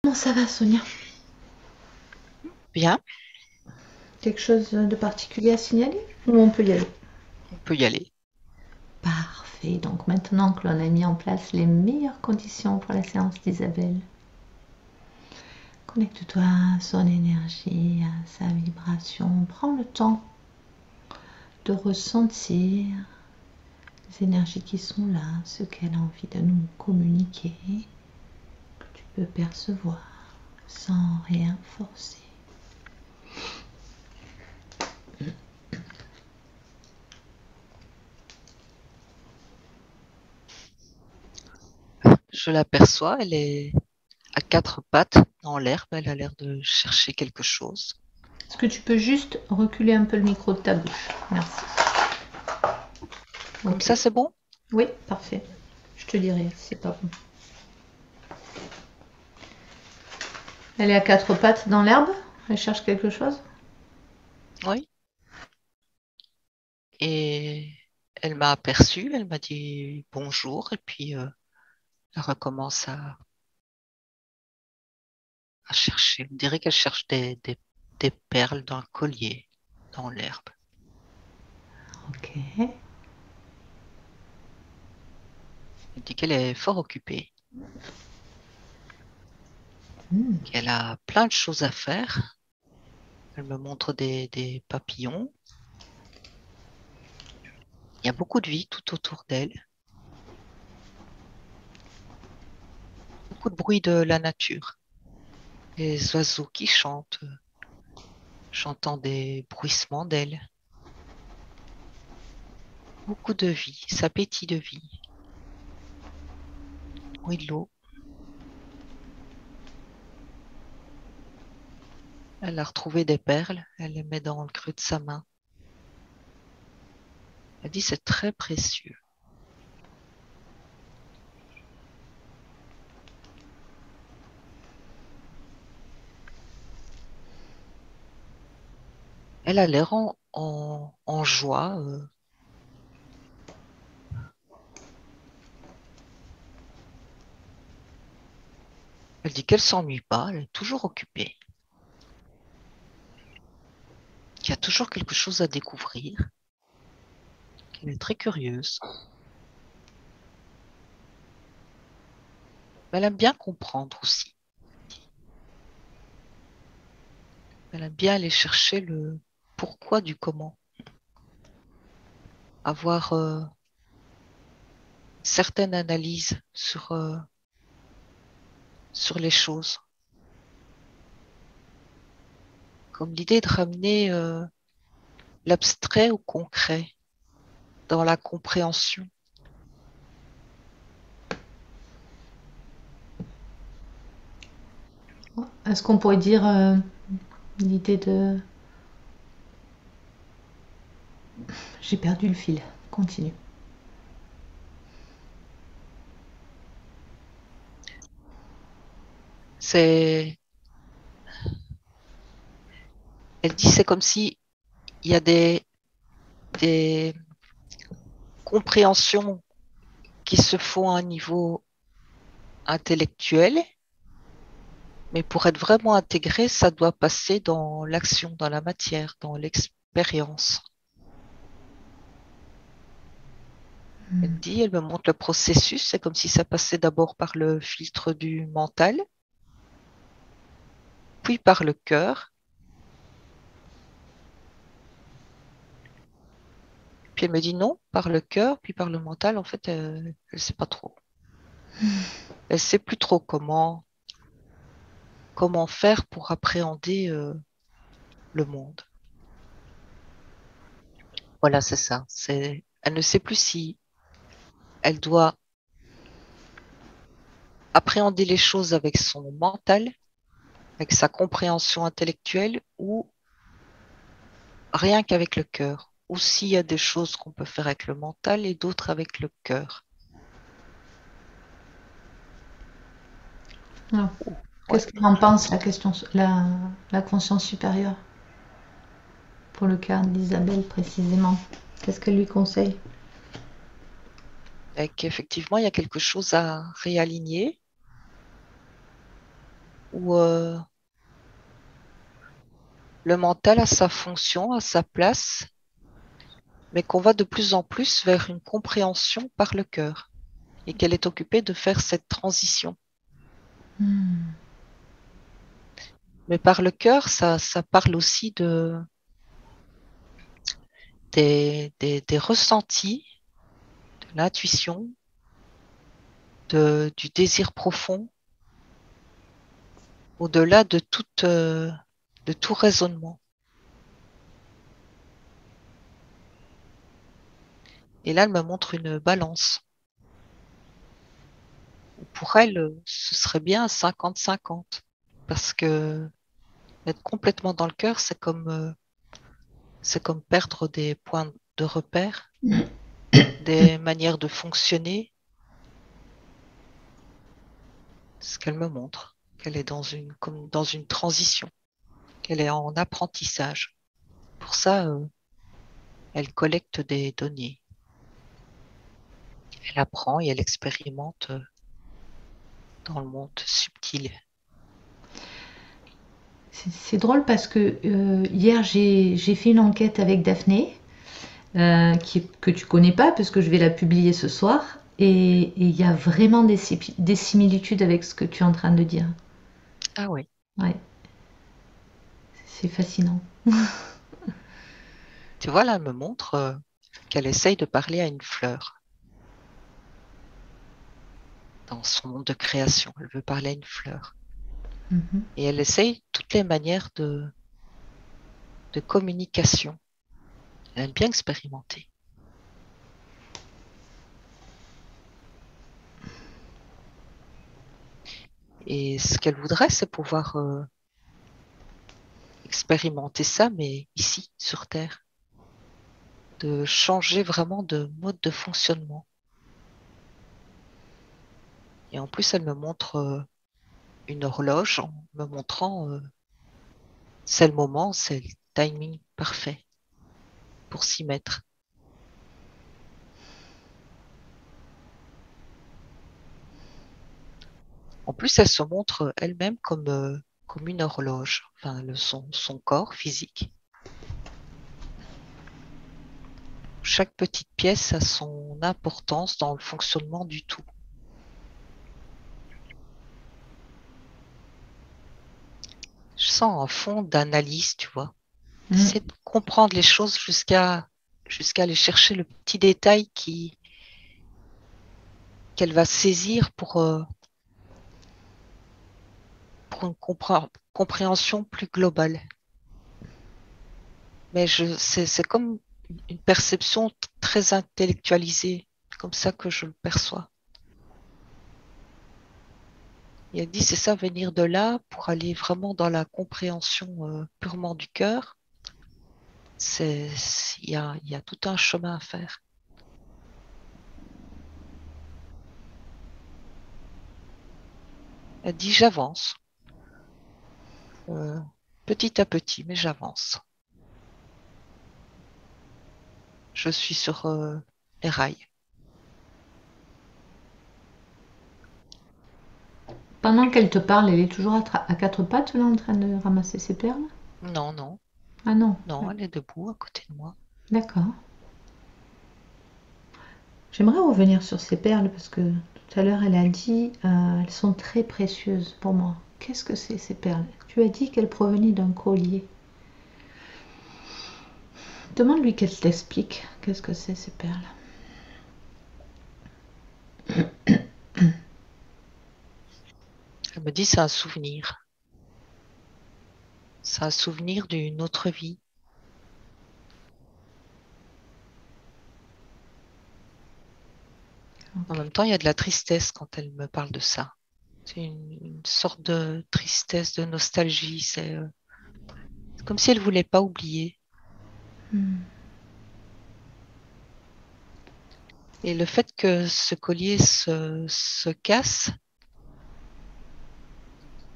Comment ça va, Sonia? Bien, Quelque chose de particulier à signaler? Ou on peut y aller? on peut y aller. Parfait. Donc maintenant que l'on a mis en place les meilleures conditions pour la séance d'Isabelle, connecte-toi à son énergie, à sa vibration. Prends le temps de ressentir les énergies qui sont là, ce qu'elle a envie de nous communiquer, que tu peux percevoir sans rien forcer. Je l'aperçois, elle est à quatre pattes dans l'herbe, elle a l'air de chercher quelque chose. Est-ce que tu peux juste reculer un peu le micro de ta bouche? Merci. Comme Ok. ça, c'est bon? Oui, parfait. Je te dirai si c'est pas bon. Elle est à quatre pattes dans l'herbe. Elle cherche quelque chose. Oui. Et elle m'a aperçu, elle m'a dit bonjour, et puis elle recommence à chercher. On dirait qu'elle cherche des perles d'un collier dans l'herbe. Ok. Elle dit qu'elle est fort occupée, Hmm. qu'elle a plein de choses à faire. Elle me montre des papillons. Il y a beaucoup de vie tout autour d'elle, beaucoup de bruit de la nature. Les oiseaux qui chantent, j'entends des bruissements d'ailes. Beaucoup de vie, ça pétille de vie. Oui, de l'eau. Elle a retrouvé des perles, elle les met dans le creux de sa main. Elle dit c'est très précieux. Elle a l'air en joie. Elle dit qu'elle s'ennuie pas, elle est toujours occupée, qu'il y a toujours quelque chose à découvrir, qu'elle est très curieuse. Mais elle aime bien comprendre aussi. Elle aime bien aller chercher le pourquoi du comment. Avoir certaines analyses sur les choses. Comme l'idée de ramener l'abstrait au concret dans la compréhension. Est-ce qu'on pourrait dire l'idée de... J'ai perdu le fil. Continue. C'est, elle dit, c'est comme si il y a des compréhensions qui se font à un niveau intellectuel, mais pour être vraiment intégré, ça doit passer dans l'action, dans la matière, dans l'expérience. Elle dit, elle me montre le processus, c'est comme si ça passait d'abord par le filtre du mental, puis par le cœur, puis elle me dit non, par le cœur, puis par le mental, en fait, elle ne sait pas trop. Elle sait plus trop comment faire pour appréhender le monde. Voilà, c'est ça. Elle ne sait plus si elle doit appréhender les choses avec son mental, avec sa compréhension intellectuelle, ou rien qu'avec le cœur. Ou s'il y a des choses qu'on peut faire avec le mental et d'autres avec le cœur. Alors, Ouh, ouais. qu'est-ce qu'elle en pense, la question, la conscience supérieure, pour le cas d'Isabelle précisément? Qu'est-ce qu'elle lui conseille? Et qu'effectivement, il y a quelque chose à réaligner, où le mental a sa fonction, a sa place, mais qu'on va de plus en plus vers une compréhension par le cœur et qu'elle est occupée de faire cette transition. Hmm. Mais par le cœur, ça parle aussi des ressentis, de l'intuition, du désir profond, au-delà de tout raisonnement. Et là, elle me montre une balance. Pour elle, ce serait bien 50-50. Parce que être complètement dans le cœur, c'est comme perdre des points de repère, des manières de fonctionner. C'est ce qu'elle me montre, qu'elle est comme dans une transition, qu'elle est en apprentissage. Pour ça, elle collecte des données. Elle apprend et elle expérimente dans le monde subtil. C'est drôle parce que hier j'ai fait une enquête avec Daphné, que tu connais pas parce que je vais la publier ce soir. Et il y a vraiment des similitudes avec ce que tu es en train de dire. Ah oui, Ouais, c'est fascinant. tu vois, là, elle me montre qu'elle essaye de parler à une fleur dans son monde de création. Elle veut parler à une fleur. Mhm. Et elle essaye toutes les manières de communication. Elle aime bien expérimenter. Et ce qu'elle voudrait, c'est pouvoir expérimenter ça, mais ici, sur Terre, de changer vraiment de mode de fonctionnement. Et en plus, elle me montre une horloge en me montrant c'est le moment, c'est le timing parfait pour s'y mettre. En plus, elle se montre elle-même comme une horloge, enfin son corps physique. Chaque petite pièce a son importance dans le fonctionnement du tout. Je sens un fond d'analyse, tu vois. Mm. C'est de comprendre les choses jusqu'à aller chercher le petit détail qu'elle va saisir pour une compréhension plus globale. Mais c'est comme une perception très intellectualisée, comme ça que je le perçois. Et elle dit, c'est ça, venir de là pour aller vraiment dans la compréhension purement du cœur. Il y a tout un chemin à faire. Elle dit, j'avance, euh, petit à petit, mais j'avance. Je suis sur les rails. Pendant qu'elle te parle, elle est toujours à quatre pattes là en train de ramasser ses perles. Non, non, Ah non, non, elle est debout à côté de moi. d'accord. J'aimerais revenir sur ces perles parce que tout à l'heure elle a dit elles sont très précieuses pour moi. Qu'est-ce que c'est ces perles? Tu as dit qu'elles provenaient d'un collier. Demande-lui qu'elle t'explique qu'est-ce que c'est ces perles. Elle me dit, c'est un souvenir. C'est un souvenir d'une autre vie. En Ok. même temps, il y a de la tristesse quand elle me parle de ça. C'est une sorte de tristesse, de nostalgie. C'est comme si elle voulait pas oublier. Hmm. Et le fait que ce collier se casse,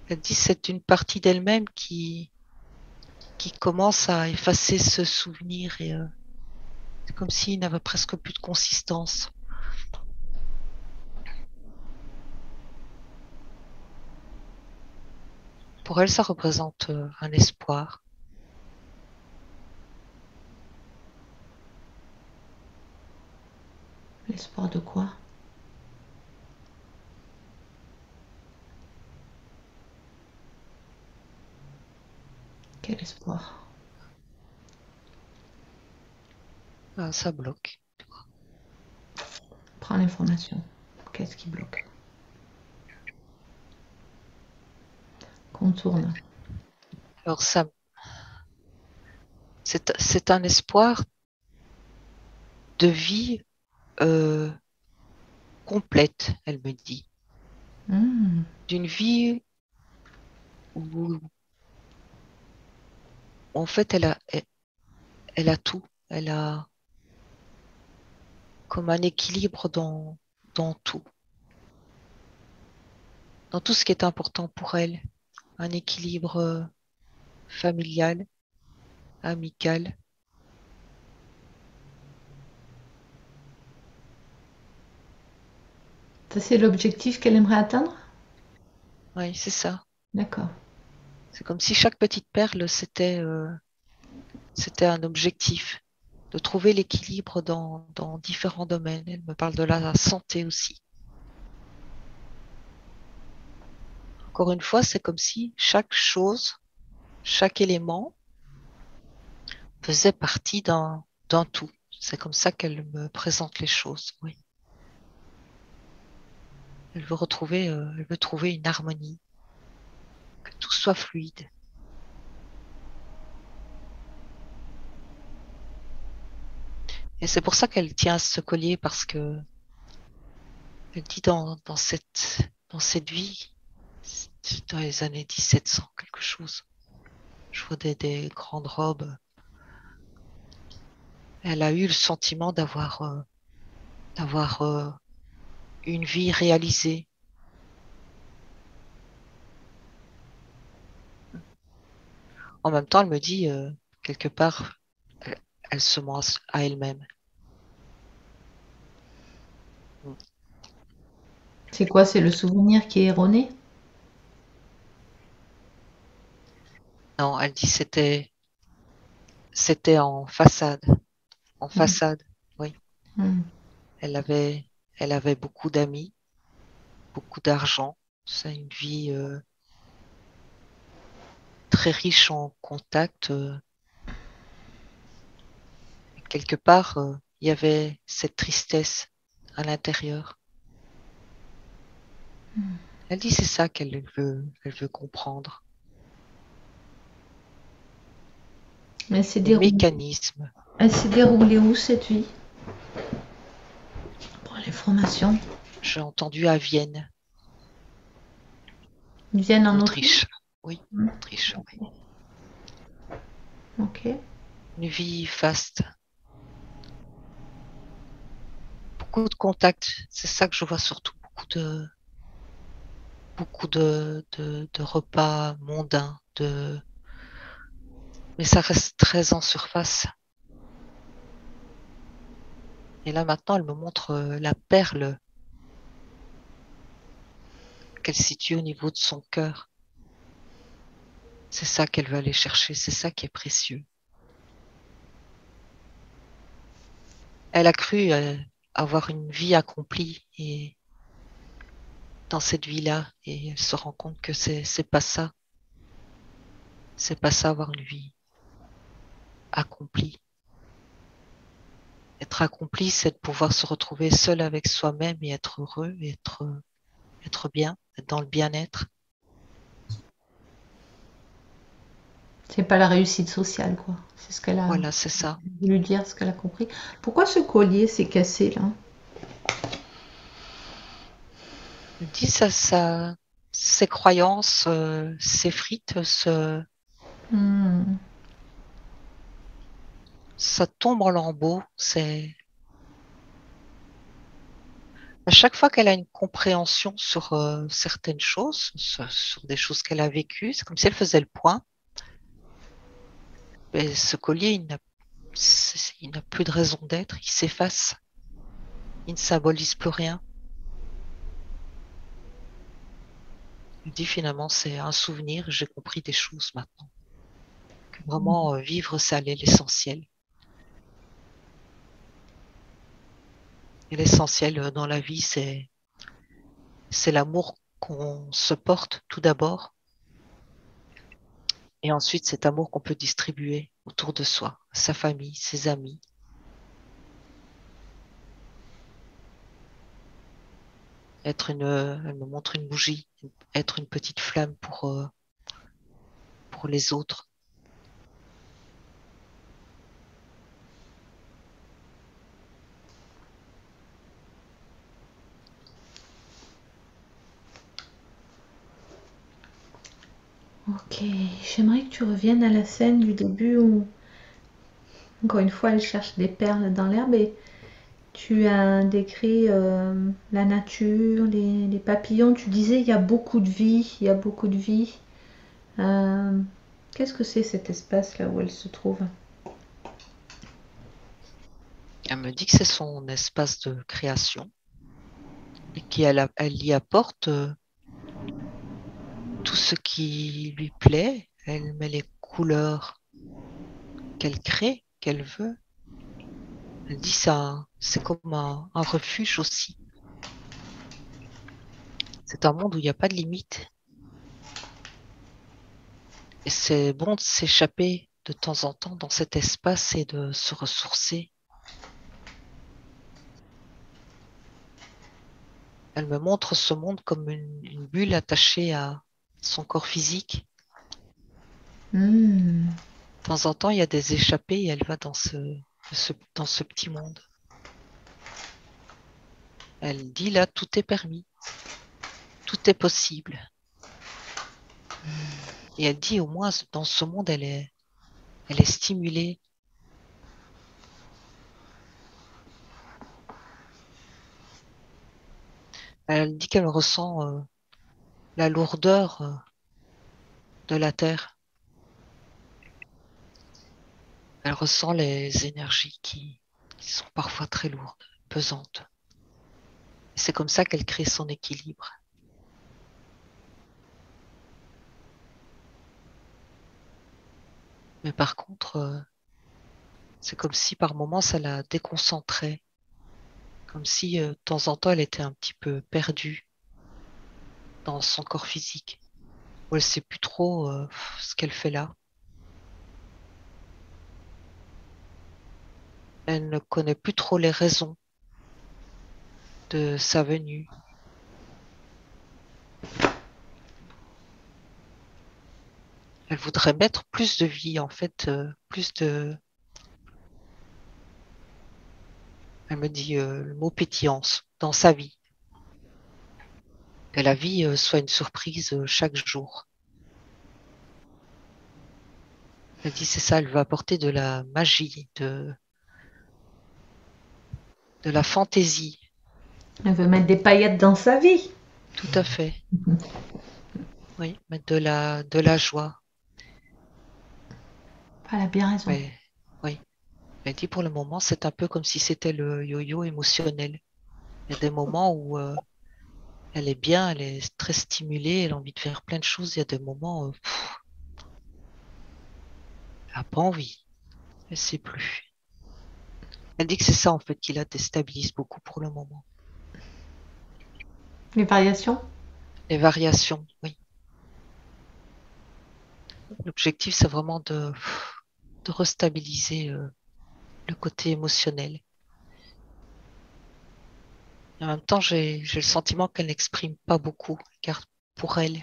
elle dit c'est une partie d'elle-même qui commence à effacer ce souvenir et c'est comme s'il n'avait presque plus de consistance. pour elle, ça représente un espoir. L'espoir de quoi? Quel espoir? Ça bloque. Prends l'information. Qu'est-ce qui bloque? Contourne. Alors ça, c'est un espoir de vie complète, elle me dit. Mmh. D'une vie où, en fait, elle a tout. Elle a comme un équilibre dans tout. Dans tout ce qui est important pour elle. Un équilibre familial, amical. Ça, c'est l'objectif qu'elle aimerait atteindre? Oui, c'est ça. D'accord. C'est comme si chaque petite perle, c'était un objectif. De trouver l'équilibre dans différents domaines. Elle me parle de la santé aussi. Encore une fois, c'est comme si chaque chose, chaque élément faisait partie d'un tout. C'est comme ça qu'elle me présente les choses, oui. Elle veut trouver une harmonie, que tout soit fluide. Et c'est pour ça qu'elle tient à ce collier, parce que elle dit dans cette vie, c'est dans les années 1700, quelque chose. Je vois des grandes robes. Elle a eu le sentiment d'avoir une vie réalisée. En même temps, elle me dit, quelque part, elle, elle se ment à elle-même. C'est quoi? C'est le souvenir qui est erroné? Non, elle dit c'était en Mmh. façade. Oui, Mmh. elle avait elle avait beaucoup d'amis, beaucoup d'argent. C'est une vie très riche en contacts. Quelque part, il y avait cette tristesse à l'intérieur. Elle dit c'est ça elle veut comprendre. Elle s'est Les déroulée. mécanismes. Elle s'est déroulée où cette vie? Pour l'information. J'ai entendu à Vienne, Ils viennent en en Autriche. Autriche? Oui, Mmh. Autriche, oui. Ok. Une vie faste, beaucoup de contacts. C'est ça que je vois surtout, beaucoup de repas mondains, mais ça reste très en surface. Et là maintenant, elle me montre la perle qu'elle situe au niveau de son cœur. C'est ça qu'elle veut aller chercher, c'est ça qui est précieux. Elle a cru avoir une vie accomplie et dans cette vie-là, et elle se rend compte que c'est pas ça. C'est pas ça avoir une vie accomplie. Être accompli, c'est de pouvoir se retrouver seul avec soi-même et être heureux et être bien, être dans le bien-être. C'est pas la réussite sociale, quoi. C'est ce qu'elle a Voilà, c'est ça. voulu dire, ce qu'elle a compris. Pourquoi ce collier s'est cassé là? Elle dit ses croyances s'effritent, Hmm. ça tombe en lambeaux. C'est à chaque fois qu'elle a une compréhension sur certaines choses, sur des choses qu'elle a vécues, c'est comme si elle faisait le point. Et ce collier, il n'a plus de raison d'être, il s'efface, il ne symbolise plus rien. Elle dit finalement, c'est un souvenir, j'ai compris des choses maintenant. Que vraiment, vivre, ça allait l'essentiel. Et l'essentiel dans la vie, c'est l'amour qu'on se porte tout d'abord. Et ensuite, cet amour qu'on peut distribuer autour de soi, sa famille, ses amis. Elle me montre une bougie, être une petite flamme pour les autres. Ok, j'aimerais que tu reviennes à la scène du début où, encore une fois, elle cherche des perles dans l'herbe et tu as décrit la nature, les papillons. Tu disais il y a beaucoup de vie, il y a beaucoup de vie. Euh, Qu'est-ce que c'est cet espace là où elle se trouve? Elle me dit que c'est son espace de création et elle y apporte tout ce qui lui plaît. Elle met les couleurs qu'elle crée, qu'elle veut. Elle dit ça, c'est comme un refuge aussi. C'est un monde où il n'y a pas de limite. Et c'est bon de s'échapper de temps en temps dans cet espace et de se ressourcer. Elle me montre ce monde comme une bulle attachée à son corps physique. Hmm. De temps en temps, il y a des échappées et elle va dans ce petit monde. Elle dit là, tout est permis, tout est possible. Et elle dit au moins dans ce monde, elle est stimulée. Elle dit qu'elle ressent la lourdeur de la terre. Elle ressent les énergies qui sont parfois très lourdes, pesantes. Et c'est comme ça qu'elle crée son équilibre. Mais par contre, c'est comme si par moments ça la déconcentrait, comme si de temps en temps elle était un petit peu perdue dans son corps physique, où elle sait plus trop ce qu'elle fait là. Elle ne connaît plus trop les raisons de sa venue. Elle voudrait mettre plus de vie, en fait, plus de... Elle me dit le mot pétillance dans sa vie. Que la vie soit une surprise chaque jour. Elle dit c'est ça, elle veut apporter de la magie, de la fantaisie. Elle veut mettre des paillettes dans sa vie. Tout à fait. Oui, mettre de la joie. Elle a bien raison. Mais oui, elle dit pour le moment, c'est un peu comme si c'était le yo-yo émotionnel. Il y a des moments où elle est bien, elle est très stimulée, elle a envie de faire plein de choses. Il y a des moments où elle n'a pas envie, elle ne sait plus. Elle dit que c'est ça en fait qui la déstabilise beaucoup pour le moment. Les variations? Les variations, oui. L'objectif, c'est vraiment de restabiliser le côté émotionnel. Et en même temps, j'ai le sentiment qu'elle n'exprime pas beaucoup, car pour elle,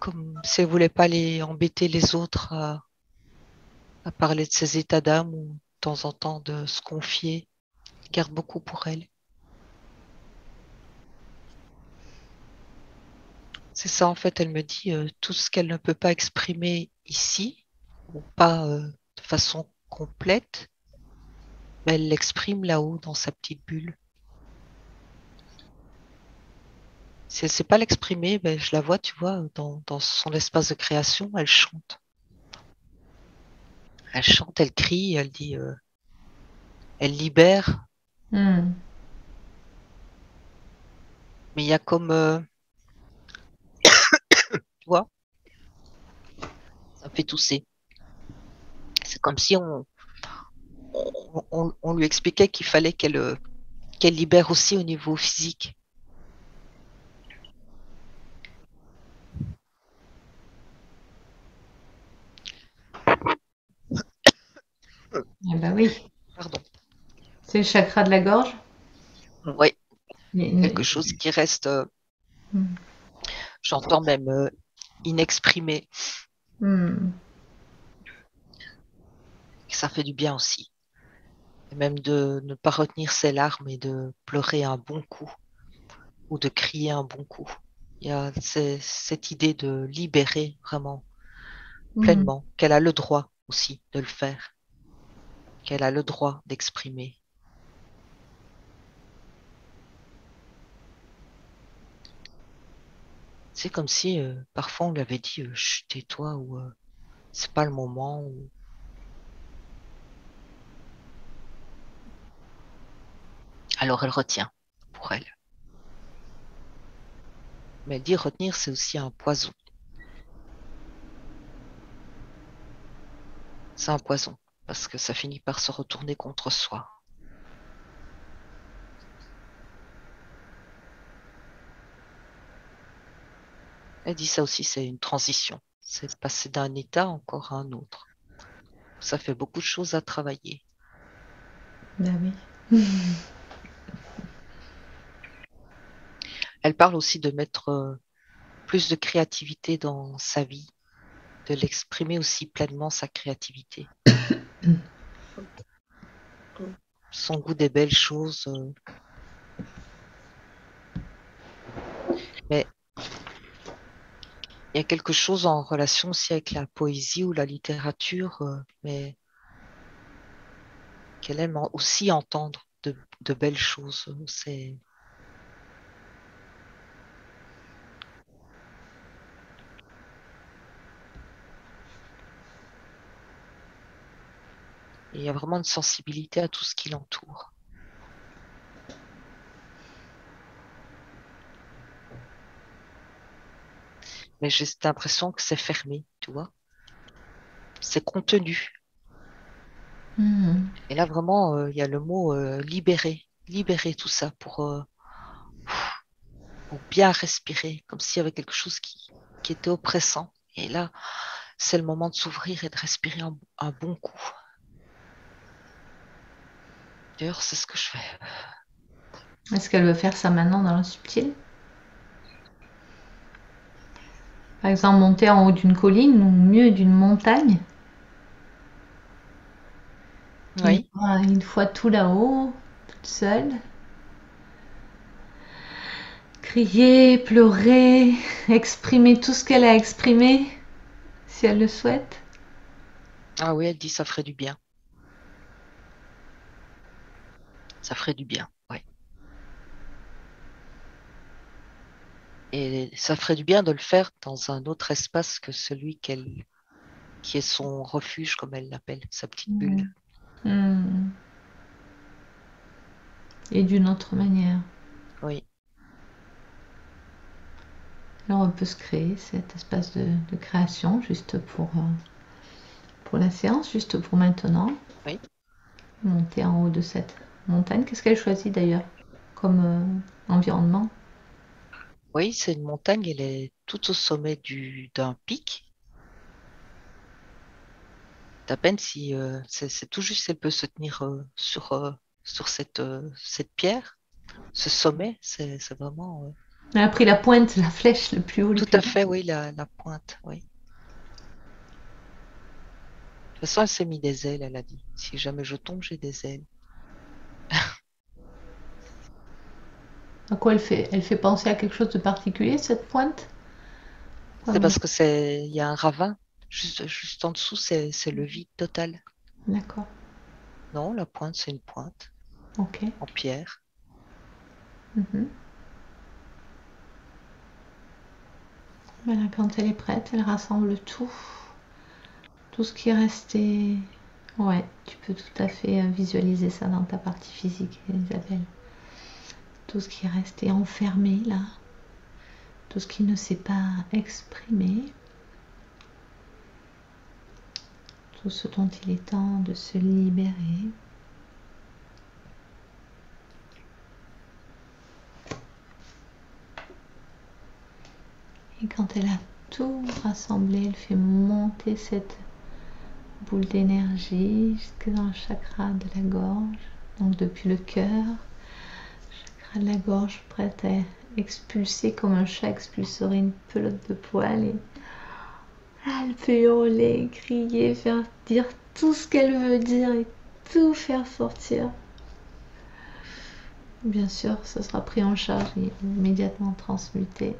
comme si elle voulait pas embêter les autres à parler de ses états d'âme ou de temps en temps de se confier, elle garde beaucoup pour elle. C'est ça, en fait, elle me dit tout ce qu'elle ne peut pas exprimer ici, ou pas de façon complète, ben, elle l'exprime là-haut dans sa petite bulle. Si elle ne sait pas l'exprimer, ben, je la vois, tu vois, dans son espace de création, elle chante. Elle chante, elle crie, elle dit, elle libère. Hmm. Mais il y a comme, tu vois, ça me fait tousser. C'est comme si on lui expliquait qu'il fallait qu'elle libère aussi au niveau physique. Eh ben oui, Pardon. c'est le chakra de la gorge. Oui, quelque Mais- chose qui reste, Hmm. j'entends même inexprimé. Hmm. Ça fait du bien aussi. Et même de ne pas retenir ses larmes et de pleurer un bon coup ou de crier un bon coup. Il y a cette idée de libérer vraiment Hmm. pleinement, qu'elle a le droit aussi de le faire, qu'elle a le droit d'exprimer. C'est comme si parfois on lui avait dit chut, tais-toi ou c'est pas le moment. Alors elle retient pour elle. Mais elle dit retenir, c'est aussi un poison. C'est un poison parce que ça finit par se retourner contre soi. Elle dit ça aussi, c'est une transition. C'est passer d'un état encore à un autre. Ça fait beaucoup de choses à travailler. Ben oui. Elle parle aussi de mettre plus de créativité dans sa vie, de l'exprimer aussi pleinement sa créativité, son goût des belles choses. Mais il y a quelque chose en relation aussi avec la poésie ou la littérature, mais qu'elle aime aussi entendre de belles choses. Il y a vraiment une sensibilité à tout ce qui l'entoure. Mais j'ai cette impression que c'est fermé, tu vois. C'est contenu. Hmm. Et là, vraiment, il y a le mot libérer. Libérer tout ça pour bien respirer, comme s'il y avait quelque chose qui était oppressant. Et là, c'est le moment de s'ouvrir et de respirer un bon coup. D'ailleurs, c'est ce que je fais. Est-ce qu'elle veut faire ça maintenant dans le subtil? Par exemple, monter en haut d'une colline ou mieux d'une montagne. Oui. Une fois tout là-haut, toute seule. Crier, pleurer, exprimer tout ce qu'elle a exprimé, si elle le souhaite. Ah oui, elle dit ça ferait du bien. Ça ferait du bien. Oui. Et ça ferait du bien de le faire dans un autre espace que celui qui est son refuge, comme elle l'appelle, sa petite bulle. Hmm. Hmm. Et d'une autre manière. Oui. Alors on peut se créer cet espace de création juste pour la séance, juste pour maintenant. Oui. Monter en haut de cette montagne. Qu'est-ce qu'elle choisit d'ailleurs comme environnement? Oui, c'est une montagne, elle est tout au sommet d'un pic. À peine si c'est tout juste, elle peut se tenir sur cette pierre. Ce sommet, c'est vraiment Elle a pris la pointe, la flèche le plus haut, le tout plus à bas. fait, oui, la pointe, oui. De toute façon, elle s'est mis des ailes, elle a dit. Si jamais je tombe, j'ai des ailes. À quoi elle fait? Elle fait penser à quelque chose de particulier, cette pointe? C'est Comme... parce que il y a un ravin. Juste en dessous, c'est le vide total. D'accord, Non, la pointe, c'est une pointe ok. en pierre. Mhm. Voilà, quand elle est prête, elle rassemble tout ce qui est resté. Ouais, tu peux tout à fait visualiser ça dans ta partie physique, Isabelle. tout ce qui est resté enfermé là, tout ce qui ne s'est pas exprimé, tout ce dont il est temps de se libérer. Et quand elle a tout rassemblé, elle fait monter cette boule d'énergie jusque dans le chakra de la gorge, donc depuis le cœur, chakra de la gorge, prête à expulser comme un chat expulserait une pelote de poils. Et elle peut hurler, crier, faire dire tout ce qu'elle veut dire et tout faire sortir. Bien sûr, ce sera pris en charge et immédiatement transmuté.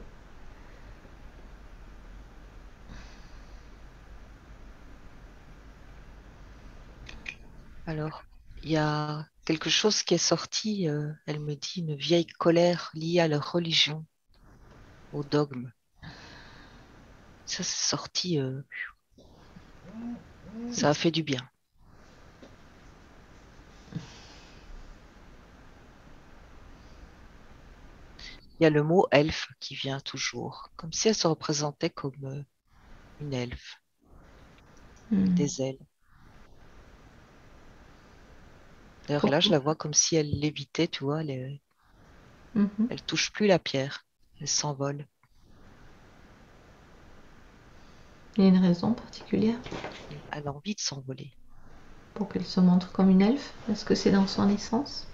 Alors, il y a quelque chose qui est sorti, elle me dit, une vieille colère liée à leur religion, au dogme. Ça, c'est sorti, ça a fait du bien. Il y a le mot elfe qui vient toujours, comme si elle se représentait comme une elfe, avec des ailes. D'ailleurs, là, je Pourquoi? la vois comme si elle lévitait, tu vois, elle touche plus la pierre, elle s'envole. Il y a une raison particulière Elle a envie de s'envoler. pour qu'elle se montre comme une elfe. Est-ce que c'est dans son essence?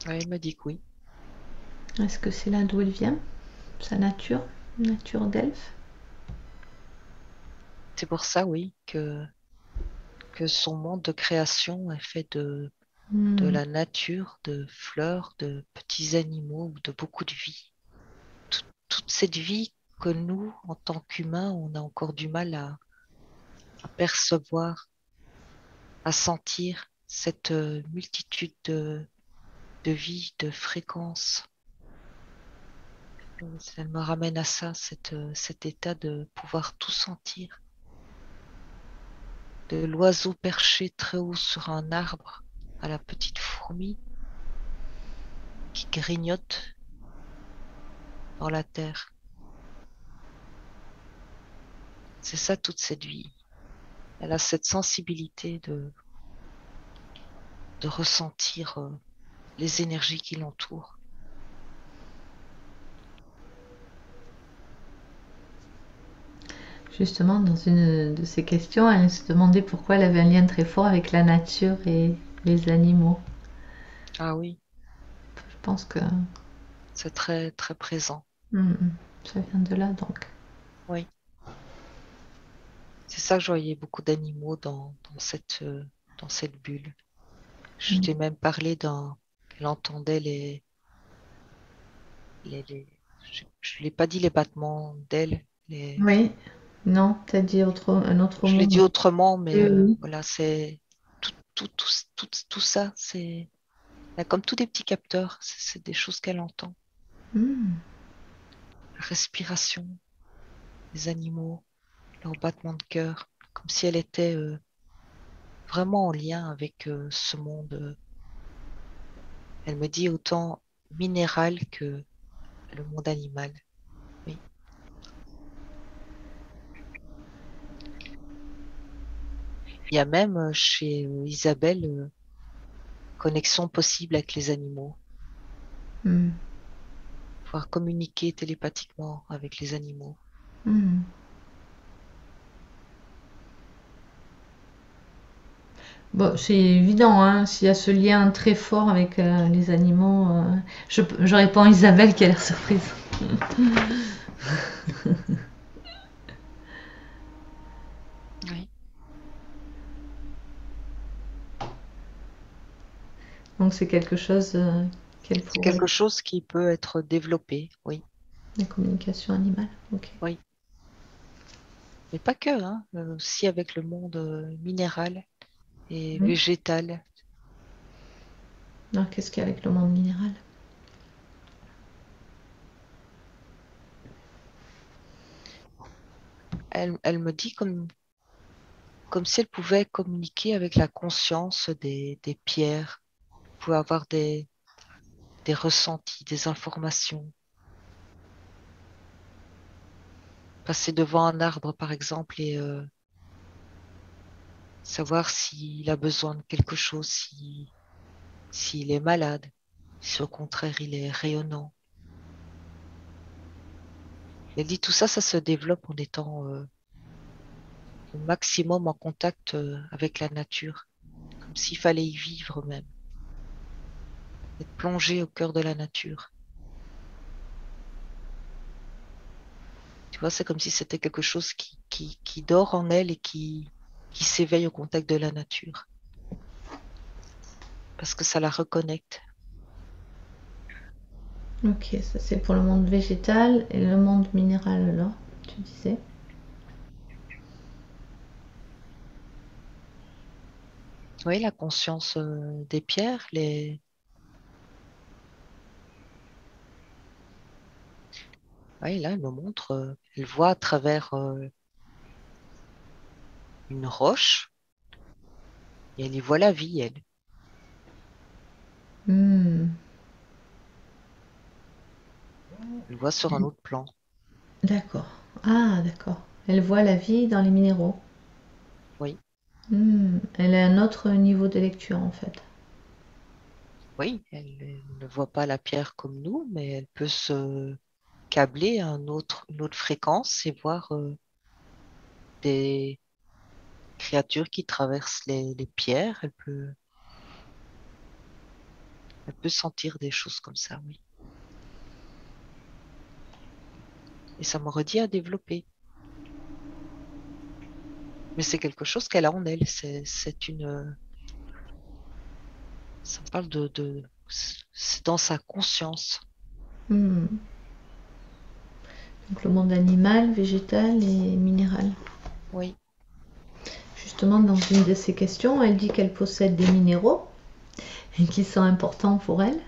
Ouais, elle me dit que oui. Est-ce que c'est là d'où elle vient? Sa nature d'elfe? C'est pour ça, oui, que son monde de création est fait de la nature, de fleurs, de petits animaux, de beaucoup de vie. Toute cette vie que nous, en tant qu'humains, on a encore du mal à percevoir, à sentir cette multitude de vies, de fréquences. Elle me ramène à ça, cet état de pouvoir tout sentir. De l'oiseau perché très haut sur un arbre à la petite fourmi qui grignote dans la terre. C'est ça toute cette vie. Elle a cette sensibilité de ressentir les énergies qui l'entourent. Justement, dans une de ces questions, elle se demandait pourquoi elle avait un lien très fort avec la nature et les animaux. Ah oui, Je pense que c'est très très présent. ça vient de là, donc. Oui, c'est ça que je voyais beaucoup d'animaux dans cette bulle. Je Mm. t'ai même parlé qu'elle entendait les je l'ai pas dit les battements d'ailes, Oui, non, t'as dit un autre je l'ai mot. dit autrement, Oui, mais oui. voilà, c'est tout ça, là, comme tous des petits capteurs, c'est des choses qu'elle entend. Mm. La respiration des animaux, leur battement de cœur, comme si elle était vraiment en lien avec ce monde. Elle me dit autant minéral que le monde animal. Oui. Il y a même chez Isabelle connexion possible avec les animaux, Mm. pouvoir communiquer télépathiquement avec les animaux. Mm. Bon, c'est évident, hein, s'il y a ce lien très fort avec les animaux. Je réponds à Isabelle qui a l'air surprise. Oui. Donc c'est quelque chose qu'elle C'est pourrait. quelque chose qui peut être développé, oui, La communication animale, ok. oui. Mais pas que, hein, aussi avec le monde minéral et Mm. végétal. Alors qu'est-ce qu'il y a avec le monde minéral? Elle me dit comme si elle pouvait communiquer avec la conscience des pierres. Elle pouvait avoir des ressentis, des informations. Passer devant un arbre, par exemple, et savoir s'il a besoin de quelque chose, s'il est malade, si au contraire il est rayonnant. Elle dit tout ça, ça se développe en étant au maximum en contact avec la nature, comme s'il fallait y vivre même, être plongé au cœur de la nature. Tu vois, c'est comme si c'était quelque chose qui dort en elle et qui s'éveille au contact de la nature, parce que ça la reconnecte. Ok, ça c'est pour le monde végétal et le monde minéral alors, tu disais. Oui, la conscience des pierres, oui, là, elle me montre, elle voit à travers une roche et elle y voit la vie, elle. Hmm, Elle voit sur un autre plan. d'accord. Ah, d'accord. Elle voit la vie dans les minéraux. Oui, Hmm, elle a un autre niveau de lecture en fait. oui, elle ne voit pas la pierre comme nous, mais elle peut se câbler à une autre fréquence et voir des créatures qui traversent les pierres. Elle peut sentir des choses comme ça, oui. Et ça me redit à développer. Mais c'est quelque chose qu'elle a en elle. Ça me parle c'est dans sa conscience. Hmm. Donc le monde animal, végétal et minéral. Oui, Justement, dans une de ses questions, elle dit qu'elle possède des minéraux et qui sont importants pour elle.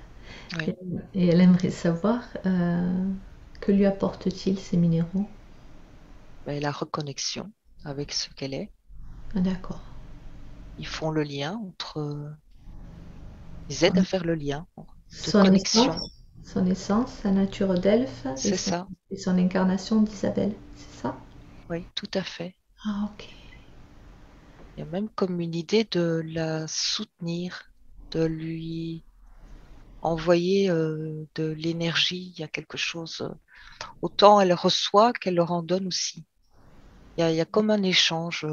oui. Et, et elle aimerait savoir que lui apportent-ils ces minéraux. Ben, la reconnexion avec ce qu'elle est. Ah, d'accord. Ils font le lien ils aident à Son, faire le lien de son connexion. essence, son essence, sa nature d'elfe C'est ça. et son incarnation d'Isabelle. C'est ça? Oui, tout à fait. Ah, ok. Il y a même comme une idée de la soutenir, de lui envoyer de l'énergie. Il y a quelque chose. Autant elle reçoit qu'elle leur en donne aussi. Il y a comme un échange.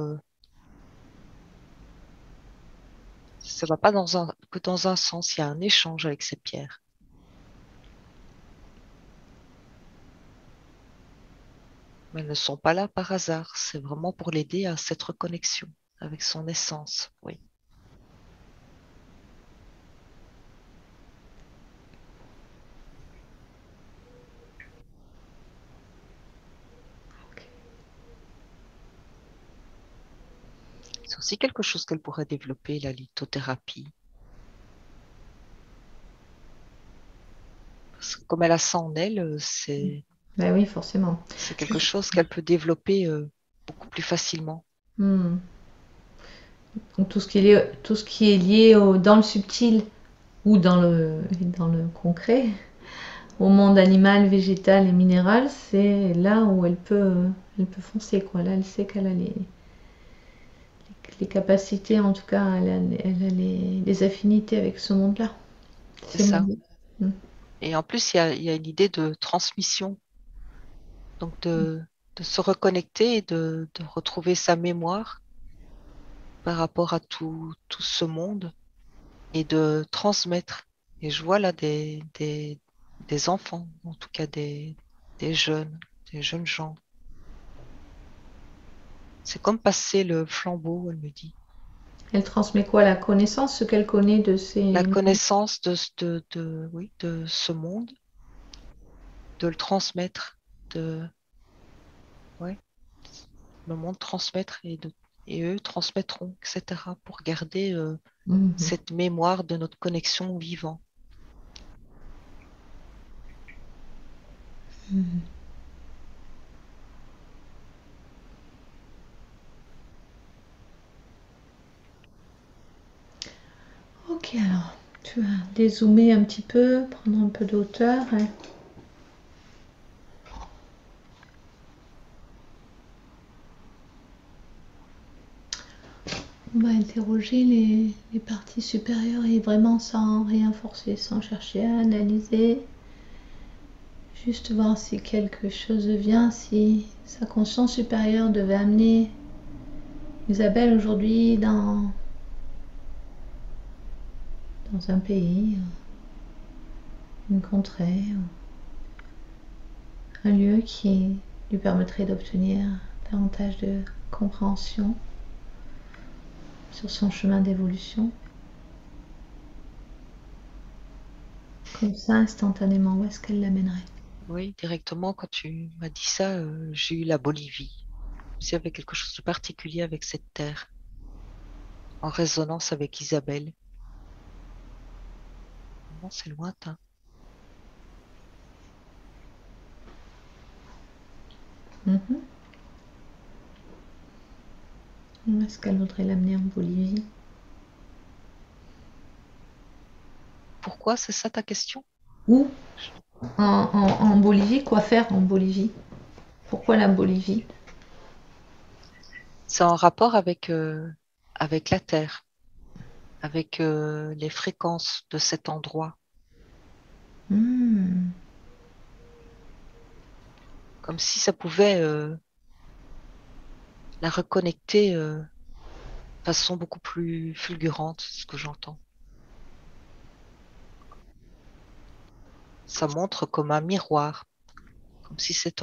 Ça va pas que dans un sens. Il y a un échange avec ces pierres. Mais elles ne sont pas là par hasard. C'est vraiment pour l'aider à cette reconnexion avec son essence. Oui. Ok. C'est aussi quelque chose qu'elle pourrait développer, la lithothérapie. Parce que comme elle a ça en elle, Ben oui, forcément. c'est quelque chose qu'elle peut développer beaucoup plus facilement. Hmm. Donc tout ce qui est lié dans le subtil ou dans le concret, au monde animal, végétal et minéral, c'est là où elle peut foncer, quoi. Là, elle sait qu'elle a les capacités, en tout cas, elle a les affinités avec ce monde-là. C'est Ces ça. mondes. Hmm. Et en plus, il y a une idée de transmission, donc de se reconnecter et de retrouver sa mémoire par rapport à tout ce monde et de transmettre. Et je vois là des enfants, en tout cas des jeunes, des jeunes gens. C'est comme passer le flambeau, elle me dit. Elle transmet quoi? La connaissance, ce qu'elle connaît de La ces... connaissance oui, de ce monde, de le transmettre, de, ouais, le monde transmettre et eux transmettront, etc., pour garder Mhm. cette mémoire de notre connexion au vivant. Mhm. Ok, alors. Tu vas dézoomer un petit peu, prendre un peu de hauteur. Hein. On va interroger les parties supérieures et vraiment sans rien forcer, sans chercher à analyser. Juste voir si quelque chose vient, si sa conscience supérieure devait amener Isabelle aujourd'hui dans un pays, une contrée, un lieu qui lui permettrait d'obtenir davantage de compréhension sur son chemin d'évolution. Comme ça, instantanément, où est-ce qu'elle l'amènerait? Oui, directement, quand tu m'as dit ça, j'ai eu la Bolivie. Il y avait quelque chose de particulier avec cette terre, en résonance avec Isabelle. Non, c'est lointain. Où est-ce qu'elle voudrait l'amener en Bolivie? Pourquoi, c'est ça ta question? Où en Bolivie? Quoi faire en Bolivie? Pourquoi la Bolivie? C'est en rapport avec la terre, avec les fréquences de cet endroit, Hmm. comme si ça pouvait la reconnecter de façon beaucoup plus fulgurante, c'est ce que j'entends. Ça montre comme un miroir, comme si cet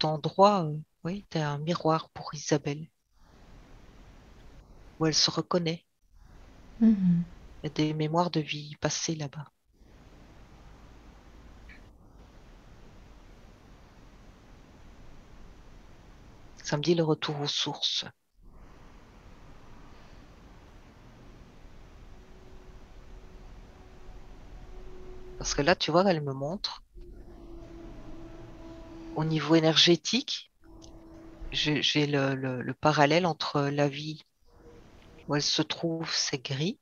endroit, oui, était un miroir pour Isabelle, où elle se reconnaît. Mhm. Il y a des mémoires de vie passées là-bas. Ça me dit le retour aux sources. Parce que là, tu vois, elle me montre, au niveau énergétique, j'ai le parallèle entre la vie où elle se trouve, c'est gris,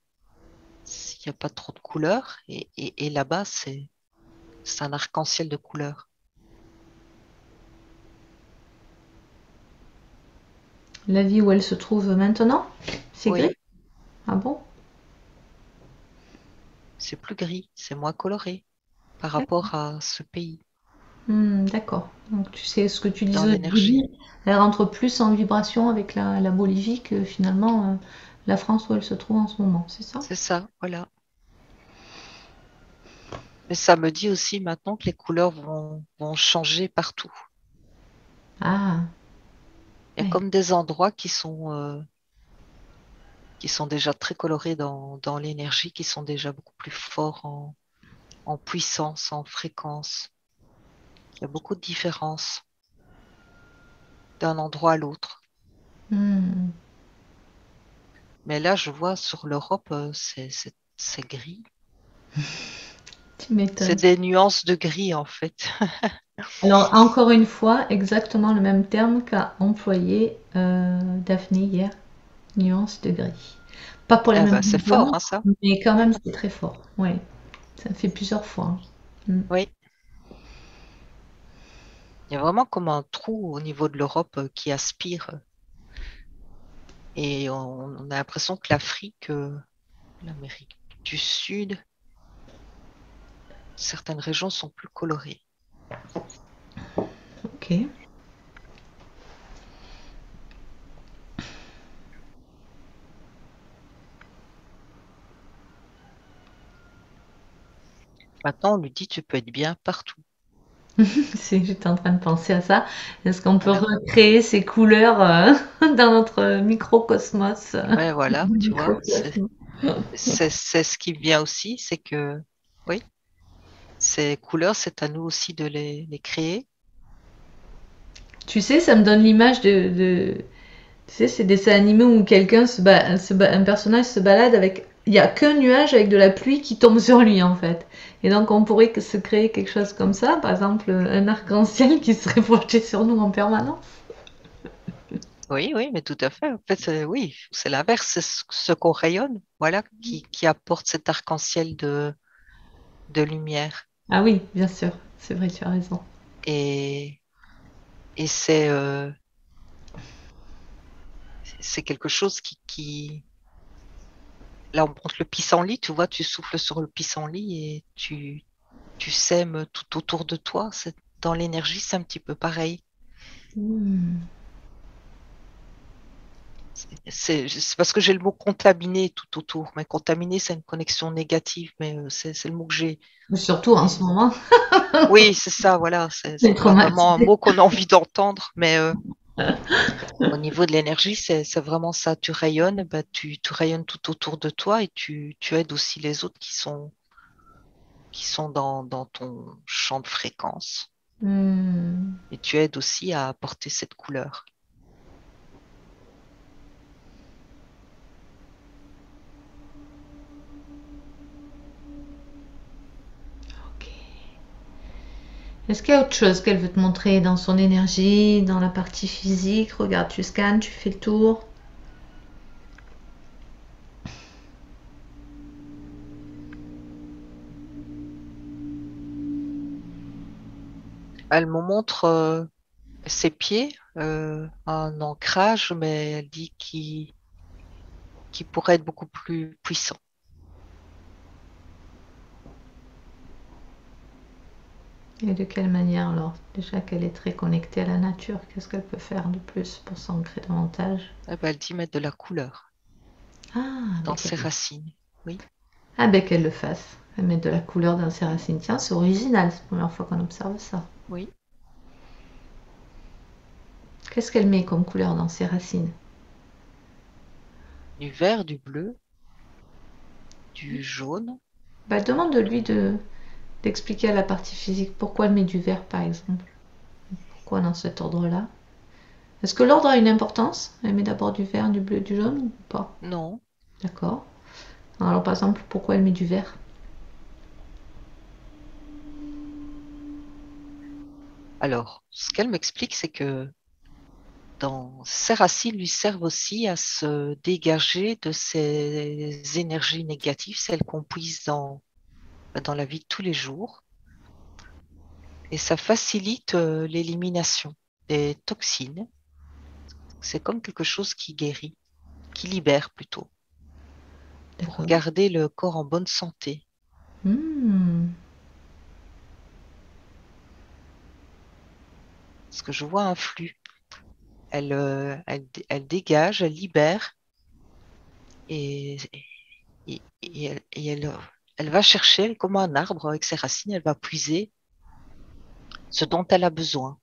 s'il n'y a pas trop de couleurs, et là-bas, c'est un arc-en-ciel de couleurs. La vie où elle se trouve maintenant? C'est gris? Oui, Ah bon? c'est plus gris, c'est moins coloré par rapport à ce pays, D'accord. Donc tu sais ce que tu dans disais au début, l'énergie. elle rentre plus en vibration avec la Bolivie que finalement la France où elle se trouve en ce moment, c'est ça? C'est ça, voilà. Mais ça me dit aussi maintenant que les couleurs vont changer partout. Ah, Il y a ouais. comme des endroits qui sont déjà très colorés dans l'énergie, qui sont déjà beaucoup plus forts en puissance, en fréquence. Il y a beaucoup de différences d'un endroit à l'autre. Hmm. Mais là, je vois sur l'Europe, c'est gris. Tu C'est m'étonnes. des nuances de gris, en fait. Alors encore une fois, exactement le même terme qu'a employé Daphné hier, nuance de gris. Pas pour les Eh mêmes ben, c'est fort, raisons, hein, ça. mais quand même c'est très fort. Oui, ça fait plusieurs fois. Hein. Hmm. Oui. Il y a vraiment comme un trou au niveau de l'Europe qui aspire. Et on a l'impression que l'Afrique, l'Amérique du Sud, certaines régions sont plus colorées. Ok. Maintenant, on lui dit, tu peux être bien partout. J'étais en train de penser à ça. Est-ce qu'on peut Voilà. recréer ces couleurs dans notre microcosmos? Ouais, voilà, tu vois, Microcosmos. c'est ce qui vient aussi, c'est que, oui, ces couleurs, c'est à nous aussi de les créer. Tu sais, ça me donne l'image tu sais, ces dessins animés où quelqu'un un personnage se balade avec, il y a qu'un nuage avec de la pluie qui tombe sur lui en fait. Et donc on pourrait se créer quelque chose comme ça, par exemple un arc-en-ciel qui serait projeté sur nous en permanence. Oui, oui, mais tout à fait. En fait, oui, c'est l'inverse, c'est ce qu'on rayonne, voilà, qui apporte cet arc-en-ciel de lumière. Ah oui, bien sûr, c'est vrai, tu as raison. Et, et c'est quelque chose là, on montre le pissenlit, tu vois, tu souffles sur le pissenlit et tu sèmes tout autour de toi. Dans l'énergie, c'est un petit peu pareil. Hmm. C'est parce que j'ai le mot contaminé tout autour. Mais contaminé, c'est une connexion négative, mais c'est le mot que j'ai. Surtout en ce Mais moment, oui, c'est ça, voilà. les C'est pas vraiment un traumatisés. mot qu'on a envie d'entendre, mais au niveau de l'énergie, c'est vraiment ça. Tu rayonnes, bah, tu rayonnes tout autour de toi et tu aides aussi les autres qui sont dans ton champ de fréquence. Hmm. Et tu aides aussi à apporter cette couleur. Ok. Est-ce qu'il y a autre chose qu'elle veut te montrer dans son énergie, dans la partie physique? Regarde, tu scannes, tu fais le tour. Elle me montre ses pieds, un ancrage, mais elle dit qu'il pourrait être beaucoup plus puissant. Et de quelle manière alors? Déjà qu'elle est très connectée à la nature, qu'est-ce qu'elle peut faire de plus pour s'ancrer davantage? Eh ben, elle dit mettre de la couleur Ah, dans ben ses racines. Oui, qu'elle le fasse. Elle met de la couleur dans ses racines. Tiens, c'est original, c'est la première fois qu'on observe ça. oui. Qu'est-ce qu'elle met comme couleur dans ses racines? Du vert, du bleu, du jaune. Bah, demande-lui d'expliquer à la partie physique pourquoi elle met du vert par exemple. Pourquoi dans cet ordre-là? Est-ce que l'ordre a une importance? Elle met d'abord du vert, du bleu, du jaune ou pas? Non. D'accord. Alors par exemple, pourquoi elle met du vert? Alors, ce qu'elle m'explique, c'est que ces racines lui servent aussi à se dégager de ces énergies négatives, celles qu'on puise dans la vie de tous les jours. Et ça facilite l'élimination des toxines. C'est comme quelque chose qui guérit, qui libère plutôt, pour D'accord. garder le corps en bonne santé. Hmm. Parce que je vois un flux. Elle dégage, elle libère et, elle va chercher, comme un arbre avec ses racines, elle va puiser ce dont elle a besoin.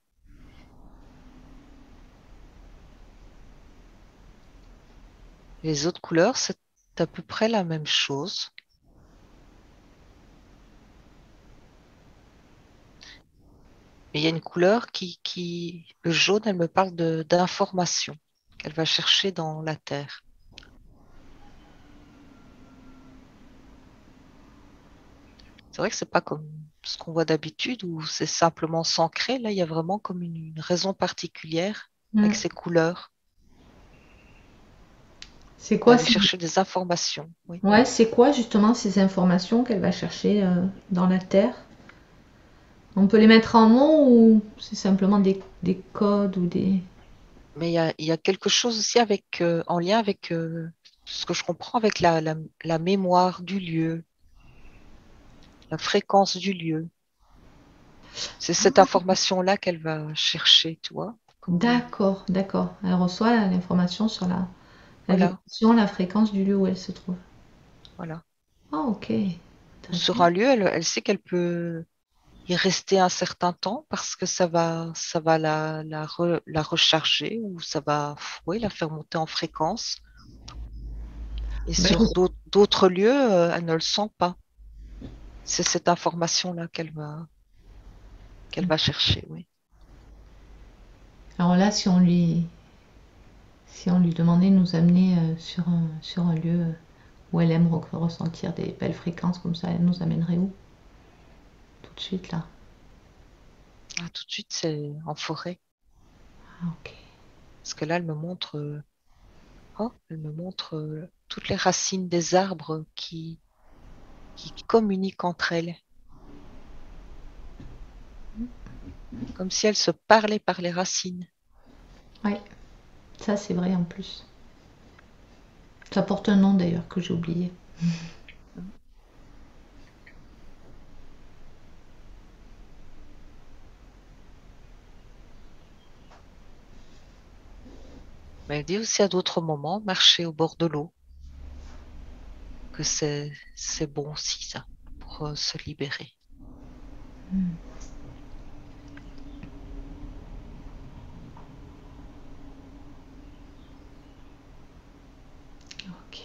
Les autres couleurs, c'est à peu près la même chose. Mais il y a une couleur le jaune, elle me parle d'information qu'elle va chercher dans la terre. C'est vrai que c'est pas comme ce qu'on voit d'habitude où c'est simplement s'ancrer. Là, il y a vraiment comme une raison particulière avec Hmm. ces couleurs. C'est Elle va quoi aller chercher des informations. Oui. Ouais, c'est quoi justement ces informations qu'elle va chercher dans la Terre? On peut les mettre en mots ou c'est simplement des codes ou des... Mais il y a quelque chose aussi en lien avec ce que je comprends avec la mémoire du lieu, la fréquence du lieu. C'est cette information-là qu'elle va chercher, tu vois. D'accord, d'accord. Elle reçoit l'information sur la Voilà, vibration, la fréquence du lieu où elle se trouve. voilà. Ah, ok. Ou Intéressant. sur un lieu, elle sait qu'elle peut y rester un certain temps parce que ça va la recharger ou ça va, oui, la faire monter en fréquence. Et Ben, sur d'autres lieux, elle ne le sent pas. C'est cette information-là qu'elle va chercher, oui. alors là, si on lui demandait de nous amener sur un lieu où elle aime ressentir des belles fréquences comme ça, elle nous amènerait où? Tout de suite là. Ah, tout de suite, c'est en forêt. Ah, ok. Parce que là, elle me montre toutes les racines des arbres qui communiquent entre elles, comme si elles se parlaient par les racines. Ouais, ça c'est vrai en plus. Ça porte un nom d'ailleurs que j'ai oublié. Mais elle dit aussi à d'autres moments, marcher au bord de l'eau, que c'est bon aussi ça, pour se libérer. Ok.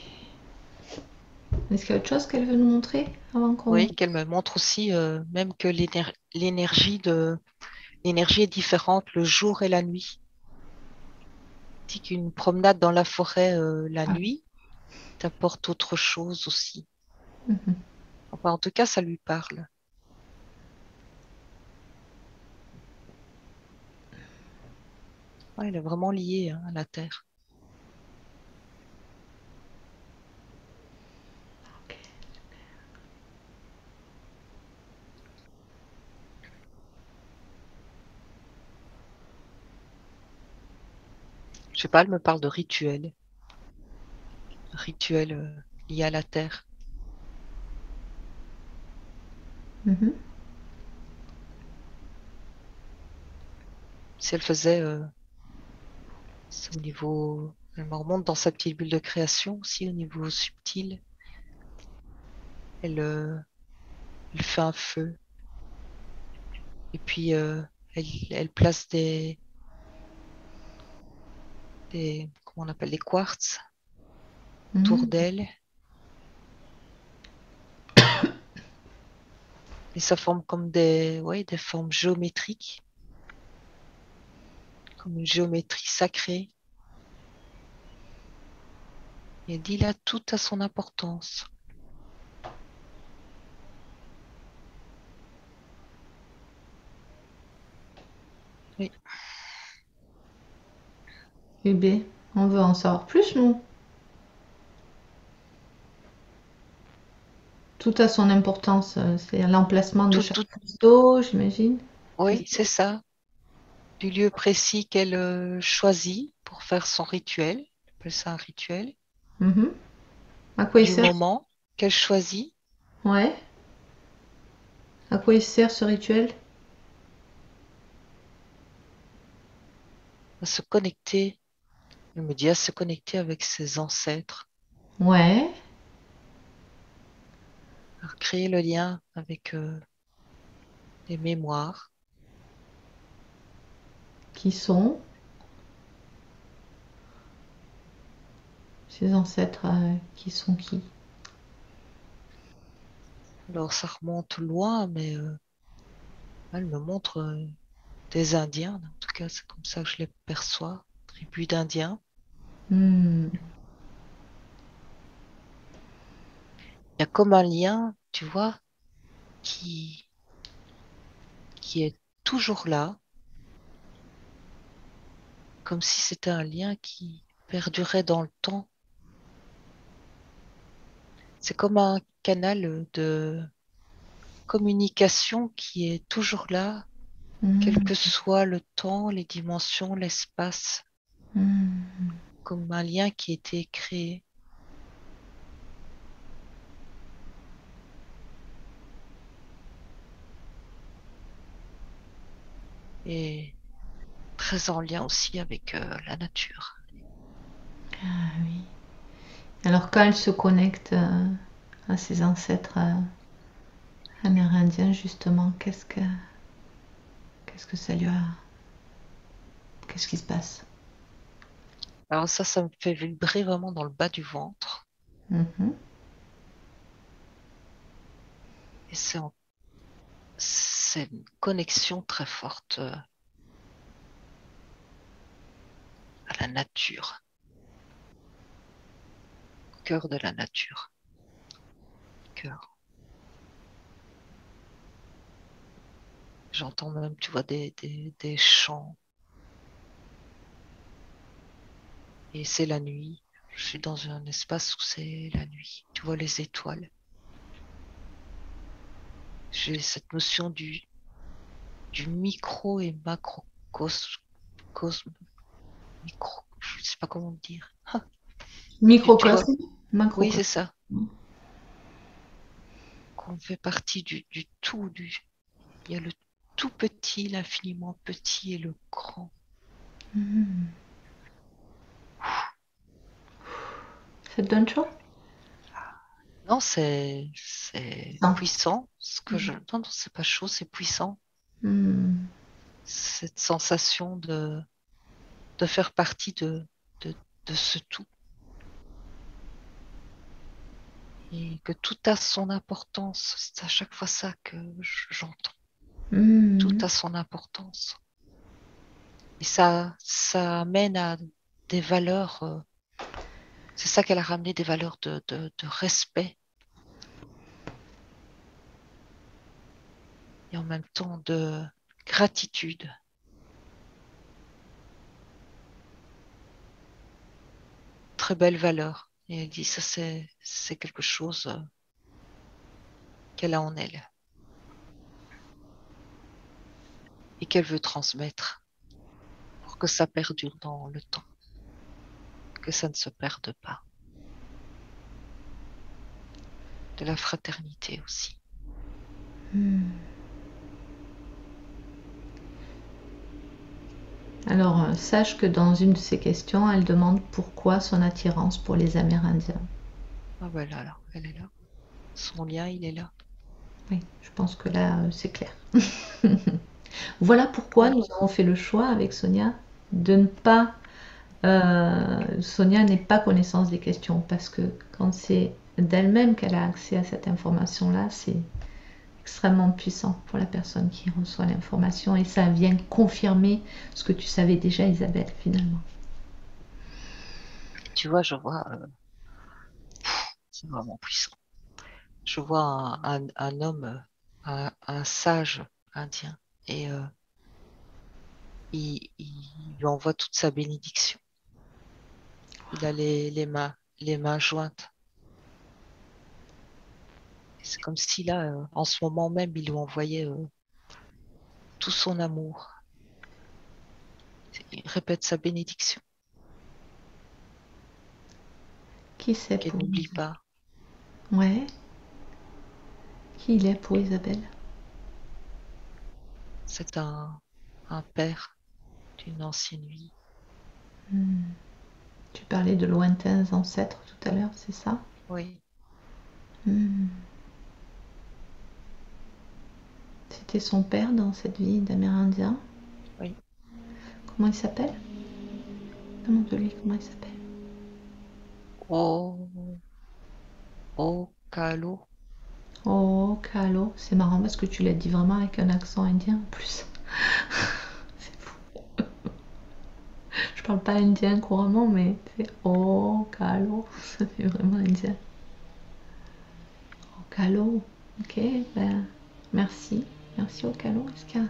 Est-ce qu'il y a autre chose qu'elle veut nous montrer avant qu'on... Oui, qu'elle me montre aussi même que l'énergie est différente le jour et la nuit. Elle dit qu'une promenade dans la forêt la Ah. nuit t'apporte autre chose aussi. Mhm. Enfin, en tout cas, ça lui parle. Ouais, elle est vraiment liée à la Terre. Ok. Je sais pas, elle me parle de rituels liés à la Terre. Mhm. Si elle faisait, c'est au niveau, elle me remonte dans sa petite bulle de création aussi, au niveau subtil. Elle, euh, elle fait un feu et puis elle place comment on appelle, des quartz autour Mhm. d'elle et ça forme comme ouais, des formes géométriques, comme une géométrie sacrée. Et elle dit là, tout a son importance. Oui. Eh bien, on veut en savoir plus, nous. Tout a son importance. C'est l'emplacement de Tout, chaque tout, cristaux, j'imagine. oui, c'est Cristaux. ça. Du lieu précis qu'elle choisit pour faire son rituel. Elle appelle ça un rituel. Mhm. À quoi il Du sert? moment qu'elle choisit Ouais. À quoi il sert ce rituel? à se connecter, elle me dit à se connecter avec ses ancêtres, Ouais. à créer le lien avec les mémoires. Qui sont ses ancêtres? Qui sont qui? Alors ça remonte loin, mais elle me montre des Indiens. En tout cas, c'est comme ça que je les perçois. Tribu d'Indiens. Hmm. Il y a comme un lien, tu vois, qui, qui est toujours là, comme si c'était un lien qui perdurait dans le temps. C'est comme un canal de communication qui est toujours là, quel Hmm. que soit le temps, les dimensions, l'espace, Hmm. comme un lien qui a été créé. Et très en lien aussi avec la nature. Ah oui. Alors quand elle se connecte à ses ancêtres amérindiens, justement, qu'est-ce que ça lui a... Qu'est-ce qui se passe? Alors ça me fait vibrer vraiment dans le bas du ventre. Mhm. Et c'est une connexion très forte à la nature, au cœur de la nature. Cœur. J'entends même, tu vois, des chants, Et c'est la nuit. Je suis dans un espace où c'est la nuit. Tu vois les étoiles. J'ai cette notion du micro et macrocosme. Cosme, micro, je ne sais pas comment dire. Tu vois, Microcosme, oui, c'est macrocosme. ça. Qu'on fait partie du tout. Il y a le tout petit, l'infiniment petit et le grand. Ça te donne chaud? Non, c'est Non. puissant. Non, non, c'est pas chaud, c'est puissant. Hmm. Cette sensation de faire partie de, de ce tout. Et que tout a son importance. C'est à chaque fois ça que j'entends. Tout Hmm. a son importance. Et ça amène à des valeurs. C'est ça qu'elle a ramené, des valeurs de respect et en même temps de gratitude. Très belle valeur. Et elle dit ça, c'est quelque chose qu'elle a en elle et qu'elle veut transmettre pour que ça perdure dans le temps, que ça ne se perde pas. De la fraternité aussi. Alors, sache que dans une de ses questions, elle demande pourquoi son attirance pour les Amérindiens. Ah ben là, elle est là. Son lien, il est là. Oui, je pense que là, c'est clair. Voilà pourquoi Oui, nous avons fait le choix avec Sonia de ne pas... Sonia n'ait pas connaissance des questions parce que quand c'est d'elle-même qu'elle a accès à cette information-là, c'est extrêmement puissant pour la personne qui reçoit l'information et ça vient confirmer ce que tu savais déjà, Isabelle, finalement. tu vois, je vois, c'est vraiment puissant. Je vois un homme, un sage indien, et il lui envoie toute sa bénédiction. Il a les mains jointes. C'est comme si là, en ce moment même, il lui envoyait tout son amour. Il répète sa bénédiction, Qui c'est qu'elle pour n'oublie Isabelle? pas. Ouais, qui il est pour Isabelle? C'est un père d'une ancienne vie. Tu parlais de lointains ancêtres tout à l'heure, c'est ça? Oui, Hmm. C'était son père dans cette vie d'Amérindien. oui. Comment il s'appelle? Demande-lui comment il s'appelle. Oh, oh, Kalo. Oh, Kalo. C'est marrant parce que tu l'as dit vraiment avec un accent indien en plus. C'est fou. Je parle pas indien couramment, mais c'est oh, Kalo. Ça fait vraiment indien. Oh, Kalo. Ok, ben merci. Merci au Kalo. Est-ce qu'il y a...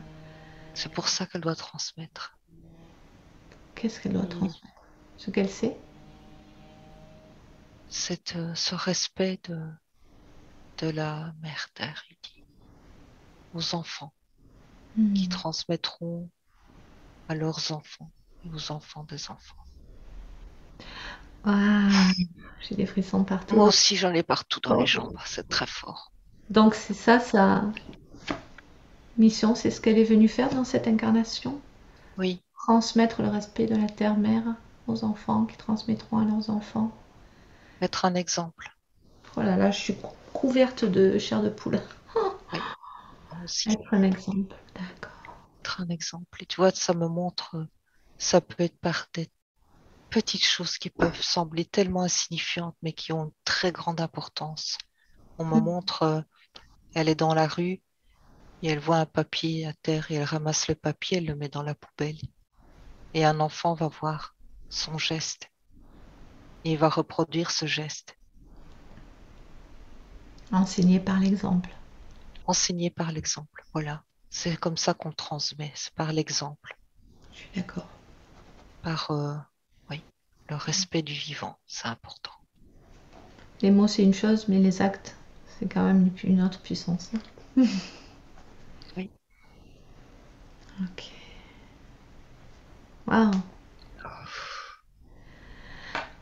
C'est pour ça qu'elle doit transmettre. Qu'est-ce qu'elle doit Et transmettre? Ce qu'elle sait? ce respect de la mère terre, il dit, aux enfants qui Hmm. transmettront à leurs enfants et aux enfants des enfants. Ah, j'ai des frissons partout Moi dans aussi, j'en ai partout le dans les corps. jambes. C'est très fort. Donc c'est ça sa mission, c'est ce qu'elle est venue faire dans cette incarnation. Oui, Transmettre le respect de la terre-mère aux enfants qui transmettront à leurs enfants. être un exemple. Oh là là, je suis couverte de chair de poule. Oui, moi aussi. Être un exemple, d'accord. Être un exemple. Et tu vois, ça me montre, ça peut être par des petites choses qui peuvent sembler tellement insignifiantes, mais qui ont une très grande importance. On me montre, elle est dans la rue et elle voit un papier à terre et elle ramasse le papier, elle le met dans la poubelle. Et un enfant va voir son geste et il va reproduire ce geste, Enseigner par l'exemple. enseigné par l'exemple. Voilà. C'est comme ça qu'on transmet, c'est par l'exemple, Je suis d'accord. par, oui. Le respect du vivant, c'est important. Les mots, c'est une chose, mais les actes, c'est quand même une autre puissance. Oui. Ok. Waouh.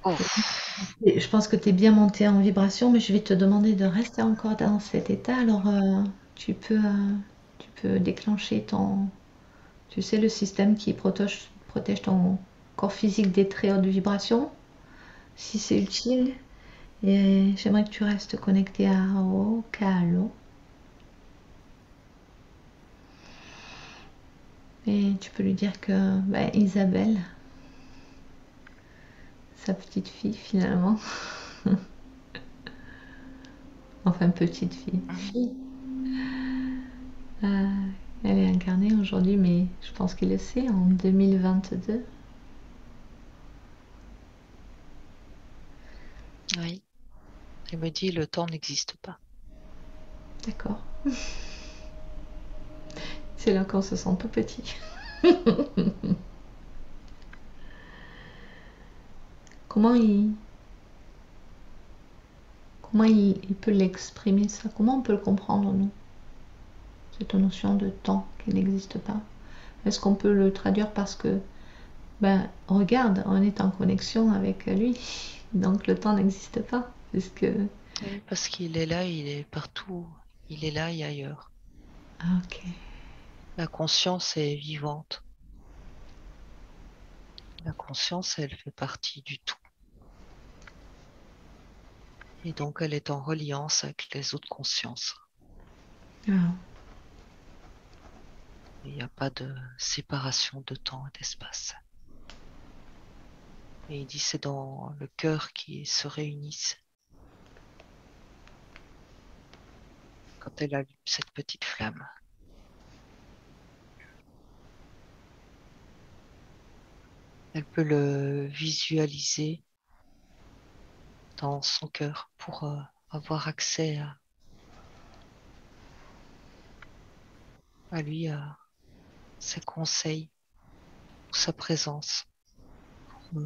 Ouf. Je pense que tu es bien monté en vibration, mais je vais te demander de rester encore dans cet état. Alors, tu peux déclencher ton, tu sais, le système qui protège ton corps physique des très hautes vibrations, si c'est utile. Et j'aimerais que tu restes connecté à Okalo. Et tu peux lui dire que Isabelle, sa petite fille finalement, enfin petite fille, fille, euh, elle est incarnée aujourd'hui, mais je pense qu'il le sait, en 2022. Oui. Il me dit le temps n'existe pas. D'accord. C'est là qu'on se sent tout petit. comment il, il peut l'exprimer ça? Comment on peut le comprendre, nous? Cette notion de temps qui n'existe pas. Est-ce qu'on peut le traduire parce que, regarde, on est en connexion avec lui, donc le temps n'existe pas. C'est ce que... Oui, parce qu'il est là, il est partout. Il est là et ailleurs. Ah, ok. La conscience est vivante. La conscience, elle fait partie du tout. Et donc, elle est en reliance avec les autres consciences. Ah, Il n'y a pas de séparation de temps et d'espace. Et il dit c'est dans le cœur qui se réunissent. Quand elle allume cette petite flamme, elle peut le visualiser dans son cœur pour avoir accès à lui, à ses conseils, sa présence, pour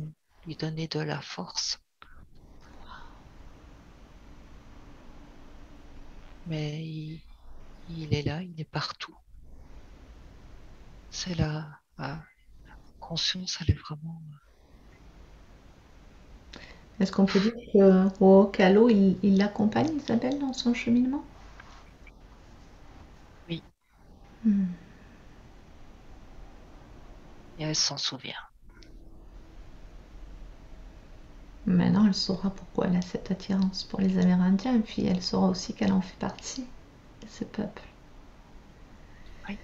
lui donner de la force. Mais il est là, il est partout. C'est là, la conscience, elle est vraiment... est-ce qu'on peut dire que Kalo, il accompagne Isabelle dans son cheminement? Oui, Hmm. et elle s'en souvient. Maintenant, elle saura pourquoi elle a cette attirance pour les Amérindiens, et puis elle saura aussi qu'elle en fait partie de ce peuple. Oui,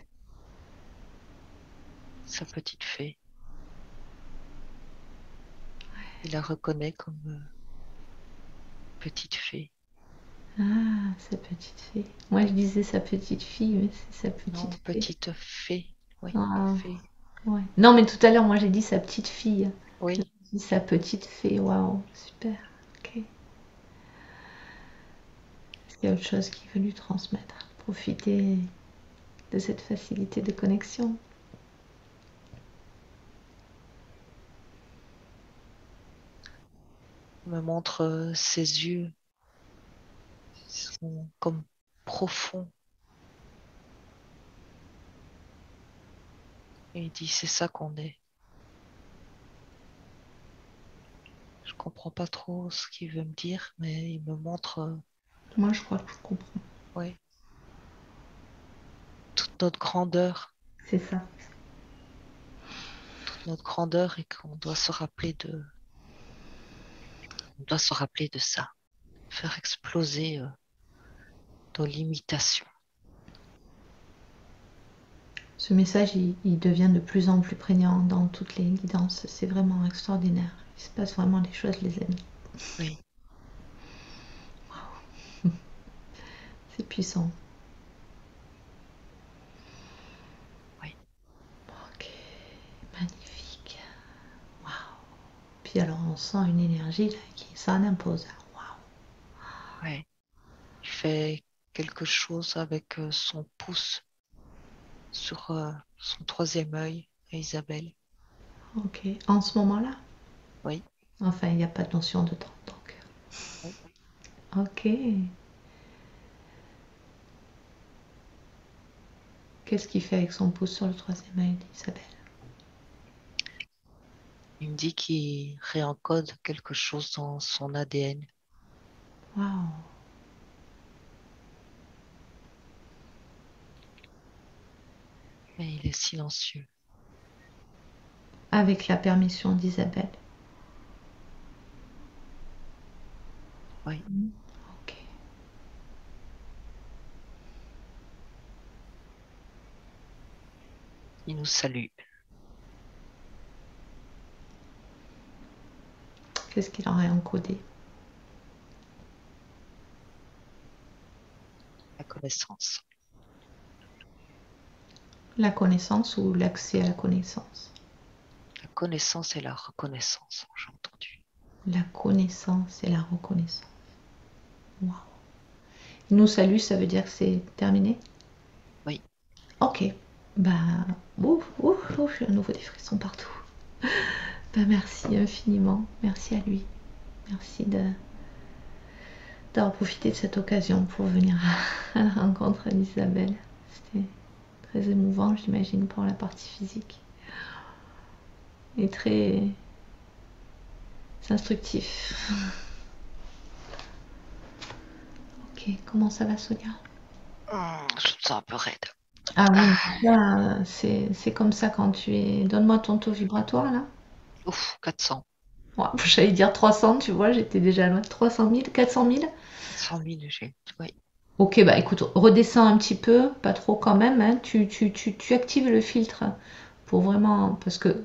sa petite fée. Il la reconnaît comme petite fée. Ah, sa petite fille. Moi, je disais sa petite fille, mais c'est sa petite Non, fée. petite fée. Oui, Ah, fée. ouais. Non, mais tout à l'heure, moi, j'ai dit sa petite fille. J'ai Oui, dit sa petite fée. Waouh, super. Ok. Est-ce qu'il y a autre chose qu'il veut lui transmettre? Profiter de cette facilité de connexion. il me montre ses yeux. Ils sont comme profonds. Et il dit, c'est ça qu'on est. Je comprends pas trop ce qu'il veut me dire, mais il me montre, Moi, je crois que je comprends. ouais, toute notre grandeur, C'est ça. et qu'on doit se rappeler de ça, faire exploser nos limitations. Ce message, il devient de plus en plus prégnant dans toutes les guidances. C'est vraiment extraordinaire. Il se passe vraiment des choses, les amis. Oui, C'est puissant. oui, Ok, magnifique. Waouh. Puis alors, on sent une énergie là, qui s'en impose. Waouh. oui. Il fait quelque chose avec son pouce sur son troisième œil à Isabelle. Ok, en ce moment-là. Oui, Enfin, il n'y a pas de notion de temps, donc. Oui. Ok. Qu'est-ce qu'il fait avec son pouce sur le troisième œil, Isabelle? Il me dit qu'il réencode quelque chose dans son ADN, Waouh. mais il est silencieux. Avec la permission d'Isabelle. Oui, Ok. il nous salue. Qu'est-ce qu'il aurait encodé? La connaissance. La connaissance ou l'accès à la connaissance? La connaissance et la reconnaissance, j'ai entendu. La connaissance et la reconnaissance. Waouh. Il nous salue, ça veut dire que c'est terminé? Oui, Ok. Bah, ouf, ouf, ouf, j'ai à nouveau des frissons partout. Bah, merci infiniment. Merci à lui. Merci d'avoir profité de cette occasion pour venir à la rencontre d'Isabelle. C'était très émouvant, j'imagine, pour la partie physique. Et très instructif. Ok, comment ça va, Sonia? je me sens un peu raide. Ah oui, Ah, c'est comme ça quand tu es. Donne-moi ton taux vibratoire là. ouf, 400. Ouais, j'allais dire 300, tu vois, j'étais déjà loin. 300 000, 400 000. 400 000, oui. Ok, bah écoute, redescends un petit peu, pas trop quand même, hein. Tu actives le filtre pour vraiment. Parce que,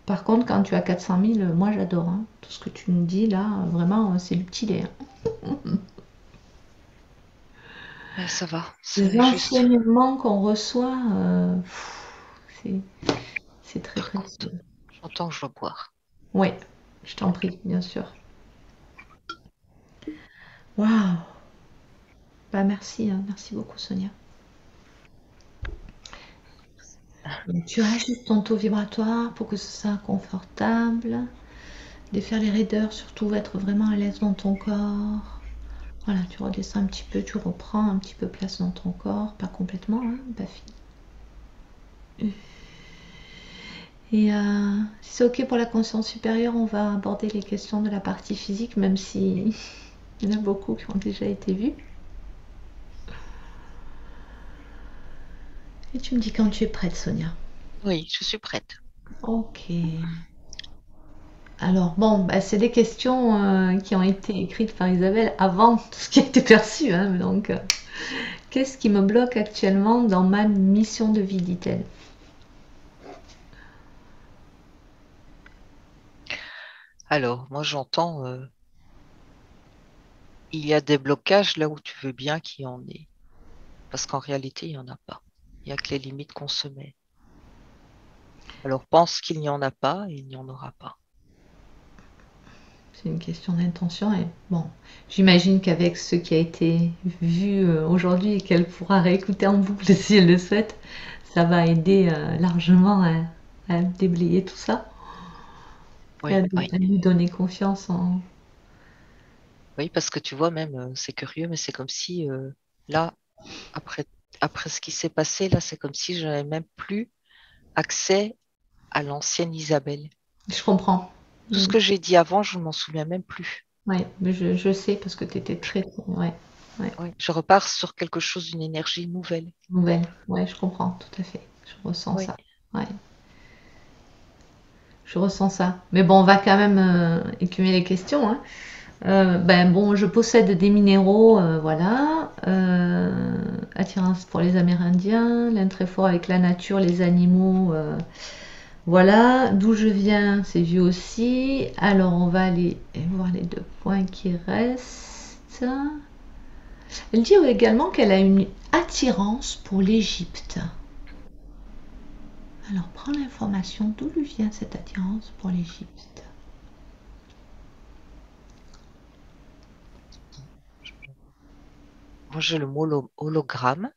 par contre, quand tu as 400 000, moi j'adore, hein. Tout ce que tu me dis là, vraiment, c'est du petit lait, hein. Mais ça va, Les c'est juste. enseignements qu'on reçoit, c'est c'est très Par contre, précieux. j'entends que je dois boire. Oui, je t'en prie, bien sûr. Waouh! Bah merci, hein, merci beaucoup, Sonia. Donc, tu ajustes ton taux vibratoire pour que ce soit confortable. De faire les raideurs, surtout être vraiment à l'aise dans ton corps. Voilà, tu redescends un petit peu, tu reprends un petit peu place dans ton corps, pas complètement, hein, pas fini. Et si c'est ok pour la conscience supérieure, on va aborder les questions de la partie physique, même si il y en a beaucoup qui ont déjà été vues. Et tu me dis quand tu es prête, Sonia. Oui, je suis prête. Ok. Alors bon, bah, c'est des questions qui ont été écrites par Isabelle avant tout ce qui a été perçu, hein, donc, qu'est-ce qui me bloque actuellement dans ma mission de vie, dit-elle? Alors, moi j'entends, il y a des blocages là où tu veux bien qu'il y en ait. Parce qu'en réalité, il n'y en a pas. Il n'y a que les limites qu'on se met. Alors pense qu'il n'y en a pas et il n'y en aura pas. C'est une question d'intention et bon, j'imagine qu'avec ce qui a été vu aujourd'hui et qu'elle pourra réécouter en boucle si elle le souhaite, ça va aider largement à déblayer tout ça et Oui, oui. à lui donner confiance en... Oui, parce que tu vois, même, c'est curieux, mais c'est comme si là, après, après ce qui s'est passé, là, c'est comme si je n'avais même plus accès à l'ancienne Isabelle. Je comprends. Tout ce Mm. que j'ai dit avant, je ne m'en souviens même plus. Ouais, mais je sais parce que tu étais Je, très... Ouais, ouais. ouais, je repars sur quelque chose, une énergie nouvelle. Nouvelle. Ouais, je comprends, tout à fait. Je ressens Oui, ça. Ouais, je ressens ça. Mais bon, on va quand même écumer les questions, hein. Ben bon, je possède des minéraux, voilà. Attirance pour les Amérindiens, lien très fort avec la nature, les animaux, voilà. D'où je viens, c'est vu aussi. Alors, on va aller voir les deux points qui restent. Elle dit également qu'elle a une attirance pour l'Égypte. Alors, prends l'information. D'où lui vient cette attirance pour l'Égypte? moi j'ai le mot hologramme.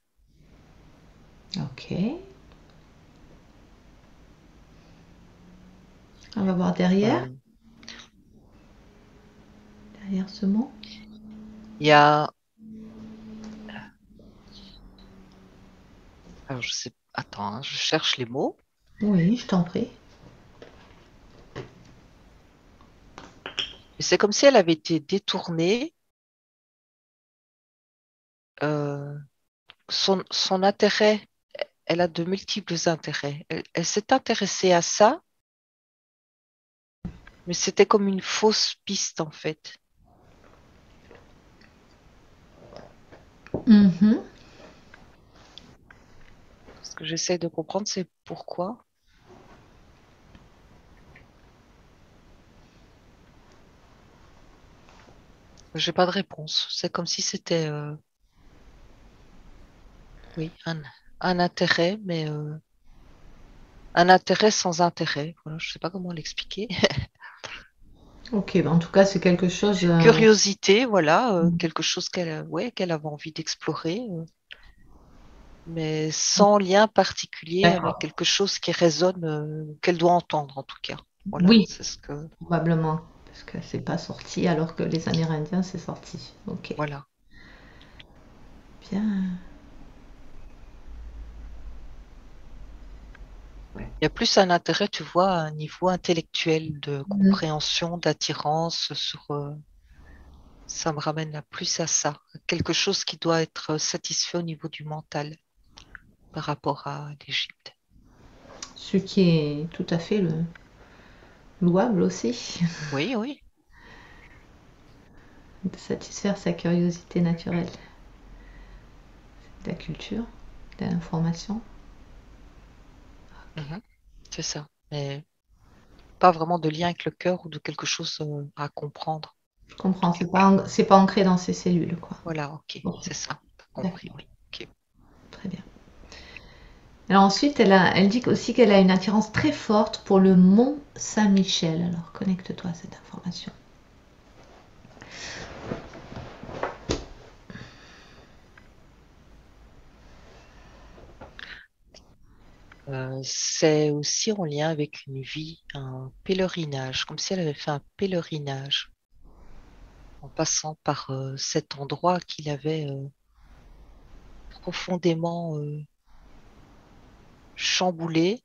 Ok. On va voir derrière. Euh, derrière ce mot? Il y a, alors je sais, attends, hein, je cherche les mots. Oui, je t'en prie. Mais c'est comme si elle avait été détournée. euh, son intérêt, elle a de multiples intérêts. Elle s'est intéressée à ça, mais c'était comme une fausse piste en fait. Mhm. Ce que j'essaie de comprendre, c'est pourquoi. J'ai pas de réponse. C'est comme si c'était, oui, un intérêt, mais un intérêt sans intérêt. Voilà, je sais pas comment l'expliquer. Ok, bah en tout cas, c'est quelque chose. Curiosité, voilà, quelque chose ouais, qu'elle avait envie d'explorer, mais sans lien particulier avec D'accord. quelque chose qui résonne, qu'elle doit entendre en tout cas. Voilà, Oui, c'est ce que, probablement. Parce que c'est pas sorti alors que les Amérindiens, c'est sorti. Ok. voilà. Bien. Il y a plus un intérêt, tu vois, à un niveau intellectuel de Mhm. compréhension, d'attirance sur, ça me ramène là plus à ça, quelque chose qui doit être satisfait au niveau du mental par rapport à l'Égypte. Ce qui est tout à fait louable aussi. Oui, oui. De satisfaire sa curiosité naturelle. De la culture, de l'information. Mhm. C'est ça. Mais pas vraiment de lien avec le cœur ou de quelque chose à comprendre. Je En tout comprends, cas. c'est pas ancré dans ses cellules, quoi. Voilà, ok, Ok, c'est ça. T'as compris, d'accord, oui. Ok. très bien. Alors ensuite, elle dit aussi qu'elle a une attirance très forte pour le mont Saint-Michel. Alors connecte-toi à cette information. C'est aussi en lien avec une vie, un pèlerinage, comme si elle avait fait un pèlerinage en passant par cet endroit qu'il avait profondément chamboulé,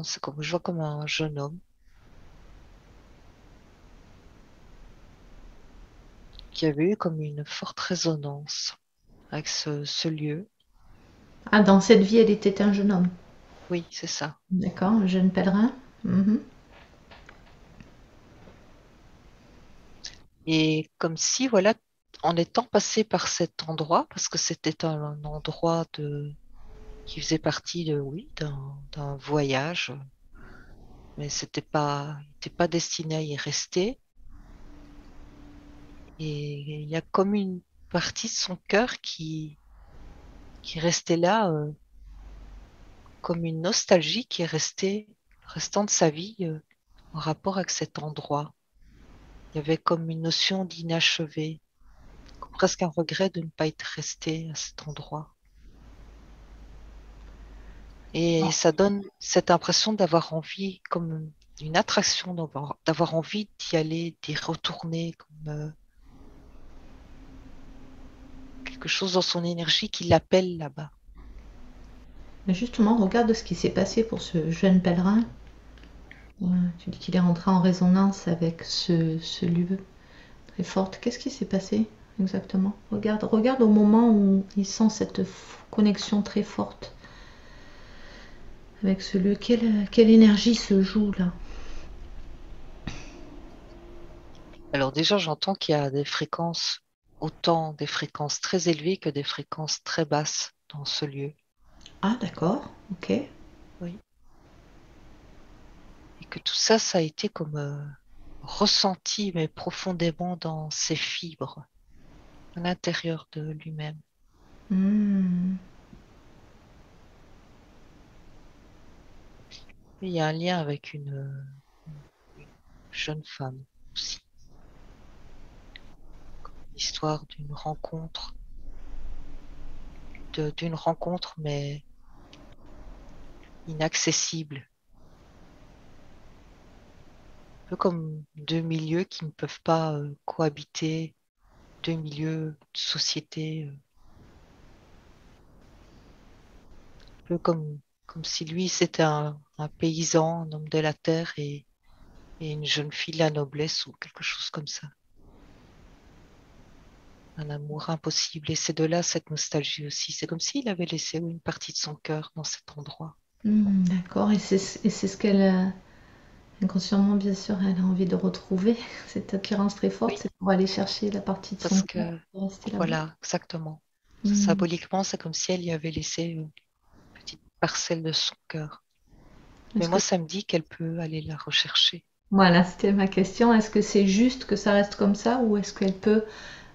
c'est comme je vois comme un jeune homme qui avait eu comme une forte résonance avec ce lieu. Ah, dans cette vie, elle était un jeune homme. Oui, c'est ça. D'accord, un jeune pèlerin. Mhm. Et comme si, voilà, en étant passé par cet endroit, parce que c'était un endroit qui faisait partie oui, d'un voyage, mais il n'était pas destiné à y rester. Et il y a comme une partie de son cœur qui restait là, comme une nostalgie qui est restant de sa vie, en rapport avec cet endroit. Il y avait comme une notion d'inachevé, presque un regret de ne pas être resté à cet endroit. Et ça donne cette impression d'avoir envie, comme une attraction, d'avoir envie d'y aller, d'y retourner, comme quelque chose dans son énergie qui l'appelle là-bas. Mais justement, regarde ce qui s'est passé pour ce jeune pèlerin. Tu dis qu'il est rentré en résonance avec ce lieu très forte. Qu'est-ce qui s'est passé exactement? Regarde au moment où il sent cette connexion très forte avec ce lieu. Quelle énergie se joue là? Alors déjà, j'entends qu'il y a des fréquences, autant des fréquences très élevées que des fréquences très basses dans ce lieu. Ah, d'accord, ok. Oui. Et que tout ça, ça a été comme ressenti, mais profondément dans ses fibres, à l'intérieur de lui-même. Hmm. Et il y a un lien avec une jeune femme aussi, l'histoire d'une rencontre, mais inaccessible. peu comme deux milieux qui ne peuvent pas cohabiter, deux milieux de société, un peu comme si lui c'était un paysan, un homme de la terre et une jeune fille de la noblesse ou quelque chose comme ça. Un amour impossible. Et c'est de là cette nostalgie aussi. C'est comme s'il avait laissé une partie de son cœur dans cet endroit. D'accord, et c'est ce qu'elle, inconsciemment bien sûr, elle a envie de retrouver, cette attirance très forte, Oui, c'est pour aller chercher la partie de son parce cœur que qui est restée là-bas. voilà, exactement. Hmm. Symboliquement, c'est comme si elle y avait laissé une petite parcelle de son cœur. Mais Est-ce que moi, ça me dit qu'elle peut aller la rechercher. Voilà, c'était ma question. Est-ce que c'est juste que ça reste comme ça ou est-ce qu'elle peut,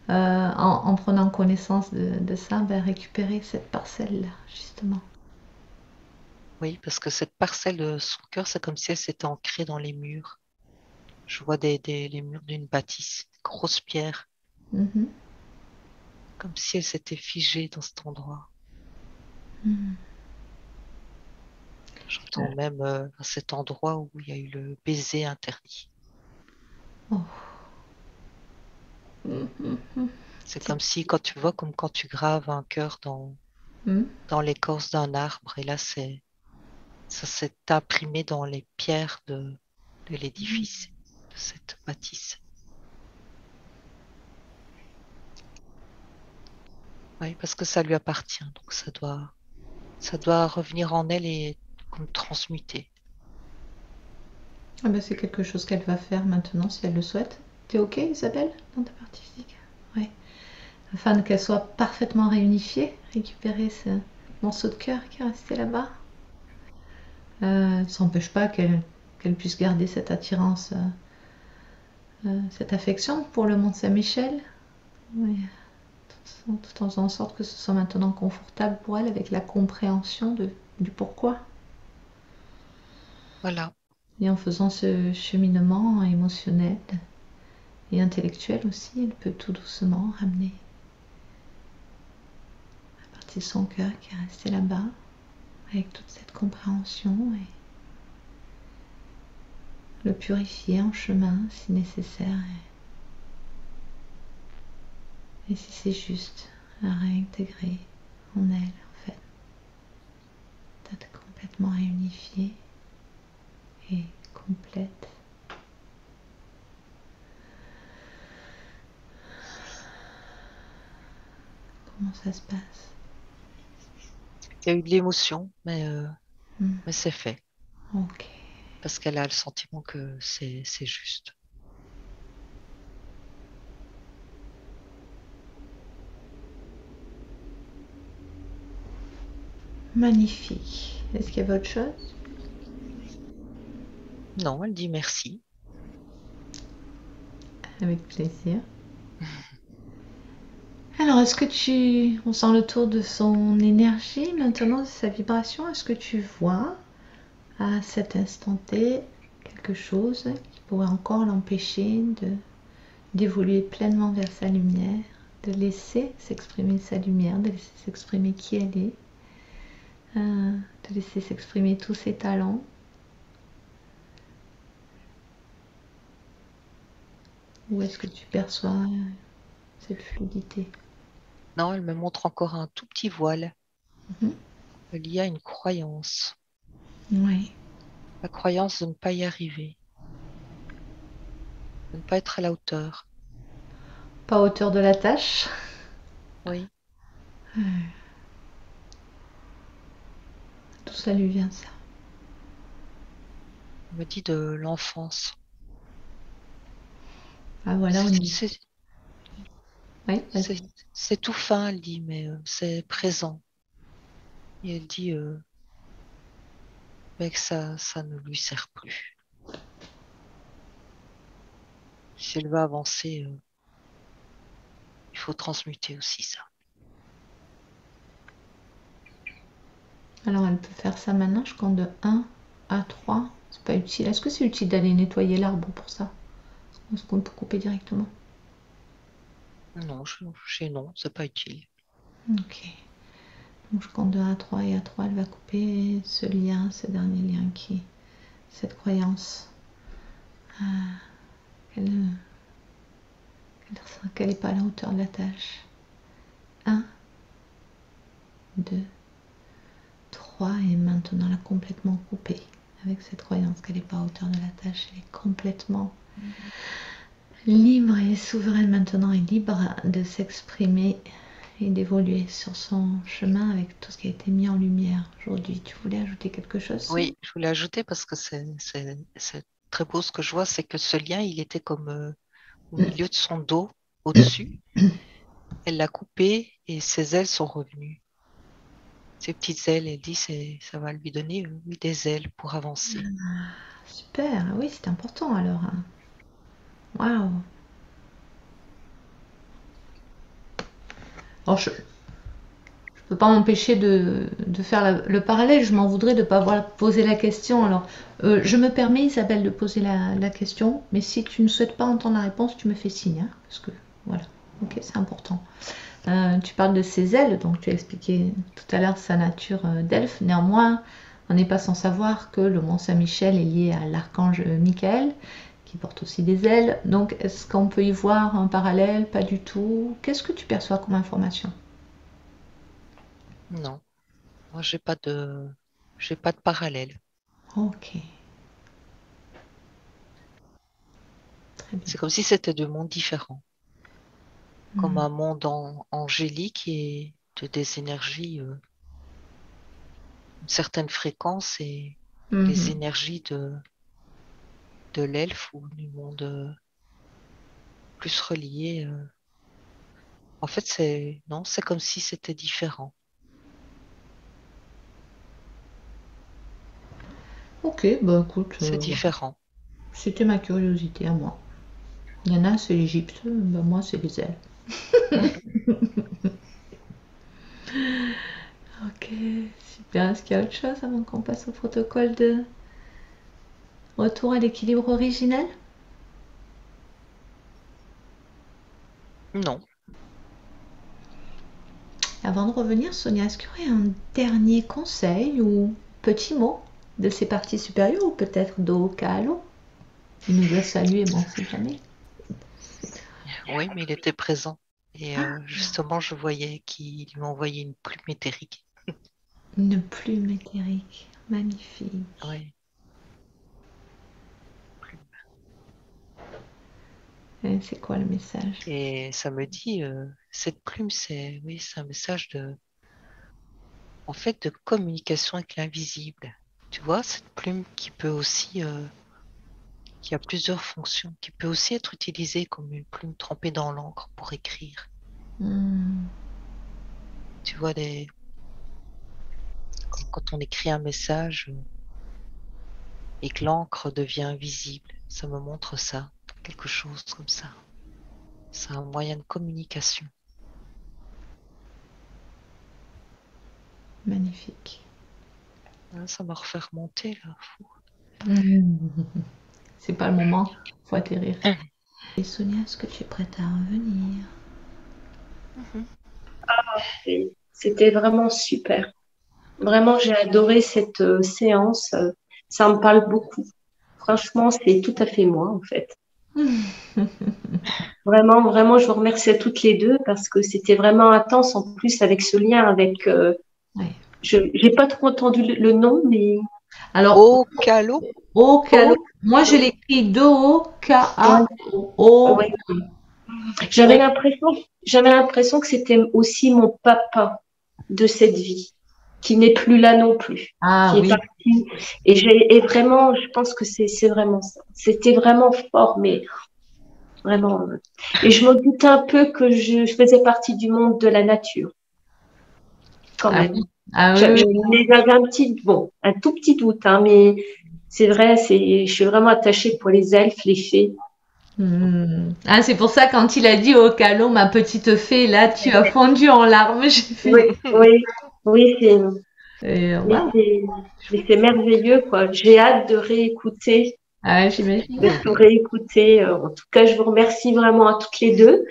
en prenant connaissance de ça, ben, récupérer cette parcelle-là, justement? Oui, parce que cette parcelle de son cœur, c'est comme si elle s'était ancrée dans les murs. Je vois les murs d'une bâtisse, grosse pierre, Mhm. comme si elle s'était figée dans cet endroit. J'entends même à cet endroit où il y a eu le baiser interdit. Oh. Mhm. C'est C'est- comme si, quand tu vois, comme quand tu graves un cœur Hmm. dans l'écorce d'un arbre, et là, ça s'est imprimé dans les pierres de l'édifice, de cette bâtisse. Oui, parce que ça lui appartient, donc ça doit revenir en elle et comme transmuter. Ah ben, c'est quelque chose qu'elle va faire maintenant si elle le souhaite. T'es ok, Isabelle, dans ta partie physique? Oui. Afin qu'elle soit parfaitement réunifiée, récupérer ce morceau de cœur qui est resté là-bas. Ça n'empêche pas qu'elle puisse garder cette attirance, cette affection pour le Mont Saint-Michel, oui, tout en faisant en sorte que ce soit maintenant confortable pour elle avec la compréhension du pourquoi. Voilà, Et en faisant ce cheminement émotionnel et intellectuel aussi, elle peut tout doucement ramener la partie de son cœur qui est restée là-bas avec toute cette compréhension et le purifier en chemin si nécessaire. Et si c'est juste à réintégrer en elle, en fait, d'être complètement réunifiée et complète. Comment ça se passe? il y a eu de l'émotion, Hmm. mais c'est fait, Ok. parce qu'elle a le sentiment que c'est juste. Magnifique. Est-ce qu'il y avait autre chose? Non, elle dit merci. Avec plaisir. Alors, est-ce que on sent le tour de son énergie maintenant, de sa vibration? Est-ce que tu vois à cet instant T quelque chose qui pourrait encore l'empêcher d'évoluer pleinement vers sa lumière, de laisser s'exprimer sa lumière, de laisser s'exprimer qui elle est, de laisser s'exprimer tous ses talents? Ou est-ce que tu perçois cette fluidité? Non, elle me montre encore un tout petit voile. Mhm. Il y a une croyance, Oui. la croyance de ne pas y arriver, de ne pas être à la hauteur. Pas à hauteur de la tâche. Oui, Tout ça lui vient ça. elle me dit de l'enfance. Ah voilà, C'est on y... c'est- Oui, c'est- vas-y. c'est tout fin, elle dit, mais c'est présent. Et elle dit que ça ne lui sert plus. Si elle veut avancer, il faut transmuter aussi ça. Alors elle peut faire ça maintenant, je compte de 1 à 3. C'est pas utile. Est-ce que c'est utile d'aller nettoyer l'arbre pour ça? Est-ce qu'on peut couper directement? Non, non, c'est pas utile. Ok. Donc je compte de 1 à 3 et à 3 elle va couper ce lien, ce dernier lien qui est cette croyance qu'elle n'est pas à la hauteur de la tâche. 1, 2, 3, et maintenant l'a complètement coupée. Avec cette croyance qu'elle n'est pas à hauteur de la tâche, elle est complètement libre et souveraine maintenant, et libre de s'exprimer et d'évoluer sur son chemin avec tout ce qui a été mis en lumière aujourd'hui. Tu voulais ajouter quelque chose? Oui, je voulais ajouter parce que c'est très beau ce que je vois, c'est que ce lien, il était comme au milieu de son dos, au-dessus. Elle l'a coupé et ses ailes sont revenues. Ses petites ailes, elle dit, ça va lui donner des ailes pour avancer. Super, oui, c'est important alors. Waouh. Alors je peux pas m'empêcher de faire le parallèle, je m'en voudrais de ne pas avoir posé la question. Alors, je me permets, Isabelle, de poser la question, mais si tu ne souhaites pas entendre la réponse, tu me fais signe, hein, parce que voilà, ok, c'est important. Tu parles de ses ailes, donc tu as expliqué tout à l'heure sa nature d'elfe. Néanmoins, on n'est pas sans savoir que le Mont Saint-Michel est lié à l'archange Michael, qui porte aussi des ailes. Donc, est-ce qu'on peut y voir un parallèle? Pas du tout. Qu'est-ce que tu perçois comme information? Non, moi, j'ai pas de parallèle. Ok, très bien. C'est comme si c'était deux mondes différents, comme un monde angélique et des énergies, une certaine fréquence et les Mhm. énergies de l'elfe ou du monde plus relié. En fait, non, c'est comme si c'était différent. Ok, bah écoute, C'est voilà. différent. C'était ma curiosité à moi. Il y en a, c'est l'Égypte, bah moi, c'est les ailes. Ok, super. Est-ce qu'il y a autre chose avant qu'on passe au protocole de retour à l'équilibre originel? Non. Avant de revenir, Sonia, est-ce qu'il y aurait un dernier conseil ou petit mot de ses parties supérieures ou peut-être d'Okalo? Il nous a salué, bon, on sait jamais. Oui, mais il était présent. Et justement, je voyais qu'il lui envoyait une plume éthérique. Une plume éthérique, magnifique. Oui, plume. Et c'est quoi le message? Et ça me dit, cette plume, oui, c'est un message en fait, de communication avec l'invisible. Tu vois, cette plume qui peut aussi, qui a plusieurs fonctions, qui peut aussi être utilisée comme une plume trempée dans l'encre pour écrire. Hmm, Tu vois, comme quand on écrit un message et que l'encre devient visible, ça me montre ça, quelque chose comme ça. C'est un moyen de communication. magnifique. Ah, ça m'a refait remonter là. C'est pas le moment, faut atterrir. Et Sonia, est-ce que tu es prête à revenir? Mhm. C'était vraiment super. Vraiment, j'ai adoré cette séance. Ça me parle beaucoup. Franchement, c'est tout à fait moi, en fait. Vraiment, vraiment, je vous remercie à toutes les deux parce que c'était vraiment intense en plus avec ce lien avec. Ouais. Je n'ai pas trop entendu le nom, mais Alors, Au calot? Okalo, oh, moi je l'écris ouais, Do-O-K-A-O. ouais. J'avais l'impression que c'était aussi mon papa de cette vie, qui n'est plus là non plus, Ah qui est oui. parti. Et vraiment, je pense que c'est vraiment ça. C'était vraiment fort, mais vraiment. Et je me doutais un peu que je faisais partie du monde de la nature, quand Ah même. oui. Ah oui, oui. J'avais un tout petit doute, hein, mais c'est vrai, je suis vraiment attachée pour les elfes, les fées. Ah, c'est pour ça quand il a dit Okalo, ma petite fée, là tu as fondu en larmes. J'ai Oui, fait. oui, oui, mais Waouh. c'est, mais c'est merveilleux, quoi. J'ai hâte de réécouter, Ah, j'imagine. de tout réécouter. En tout cas, je vous remercie vraiment à toutes les deux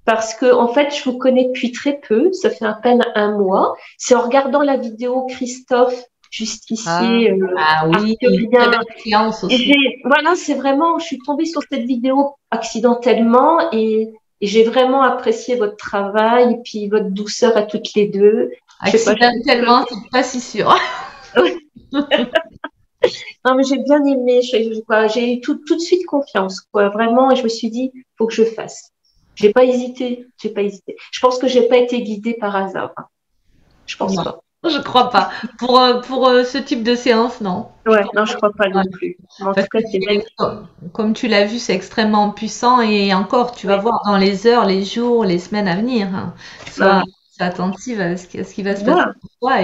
parce que, en fait, je vous connais depuis très peu. Ça fait à peine un mois. C'est en regardant la vidéo Christophe justicier, Ah oui, très arthurien. belle séance Et aussi. voilà, c'est vraiment, je suis tombée sur cette vidéo accidentellement et j'ai vraiment apprécié votre travail et puis votre douceur à toutes les deux. Je sais pas, je trouve Accidentellement, c'est pas si sûr. non, mais j'ai bien aimé, quoi, j'ai eu tout de suite confiance, quoi, vraiment, et je me suis dit, faut que je fasse. J'ai pas hésité, j'ai pas hésité. Je pense que j'ai pas été guidée par hasard, hein. Je pense Non, pas. je crois pas. Pour ce type de séance, non. Je Ouais, pense non, je crois pas pas. non plus. Mais en tout Parce cas, que c'est magnifique. comme tu l'as vu, c'est extrêmement puissant et encore, tu vas Ouais. voir dans les heures, les jours, les semaines à venir, hein. Bah Sois, oui. sois attentive à ce qui va se passer Voilà. pour toi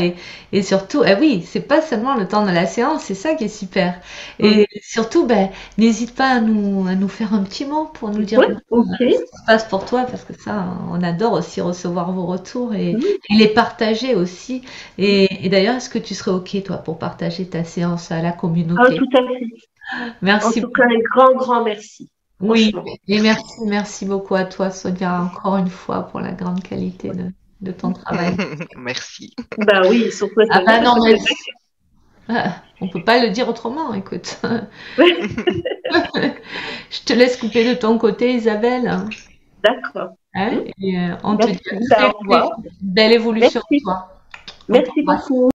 et surtout, eh oui, c'est pas seulement le temps de la séance, c'est ça qui est super. Mm. Et surtout, ben, n'hésite pas à nous faire un petit mot pour nous dire Ouais, ok. ce qui se passe pour toi, parce que ça, on adore aussi recevoir vos retours Mm. et les partager aussi. Et d'ailleurs, est-ce que tu serais OK, toi, pour partager ta séance à la Ah, communauté? tout à fait. En Merci. tout cas, un grand, grand merci. Oui, Franchement. et merci beaucoup à toi, Sonia, encore une fois, pour la grande qualité de ton travail. Merci. Bah oui, surtout à Ah Sonia, bah parce non, que mais c'est vrai on peut pas le dire autrement, écoute. que... Je te laisse couper de ton côté, Isabelle. D'accord. Hein, Mm. et on te dit Merci. Bah, au revoir. belle évolution, Merci. toi. On Merci t'embrasse. beaucoup.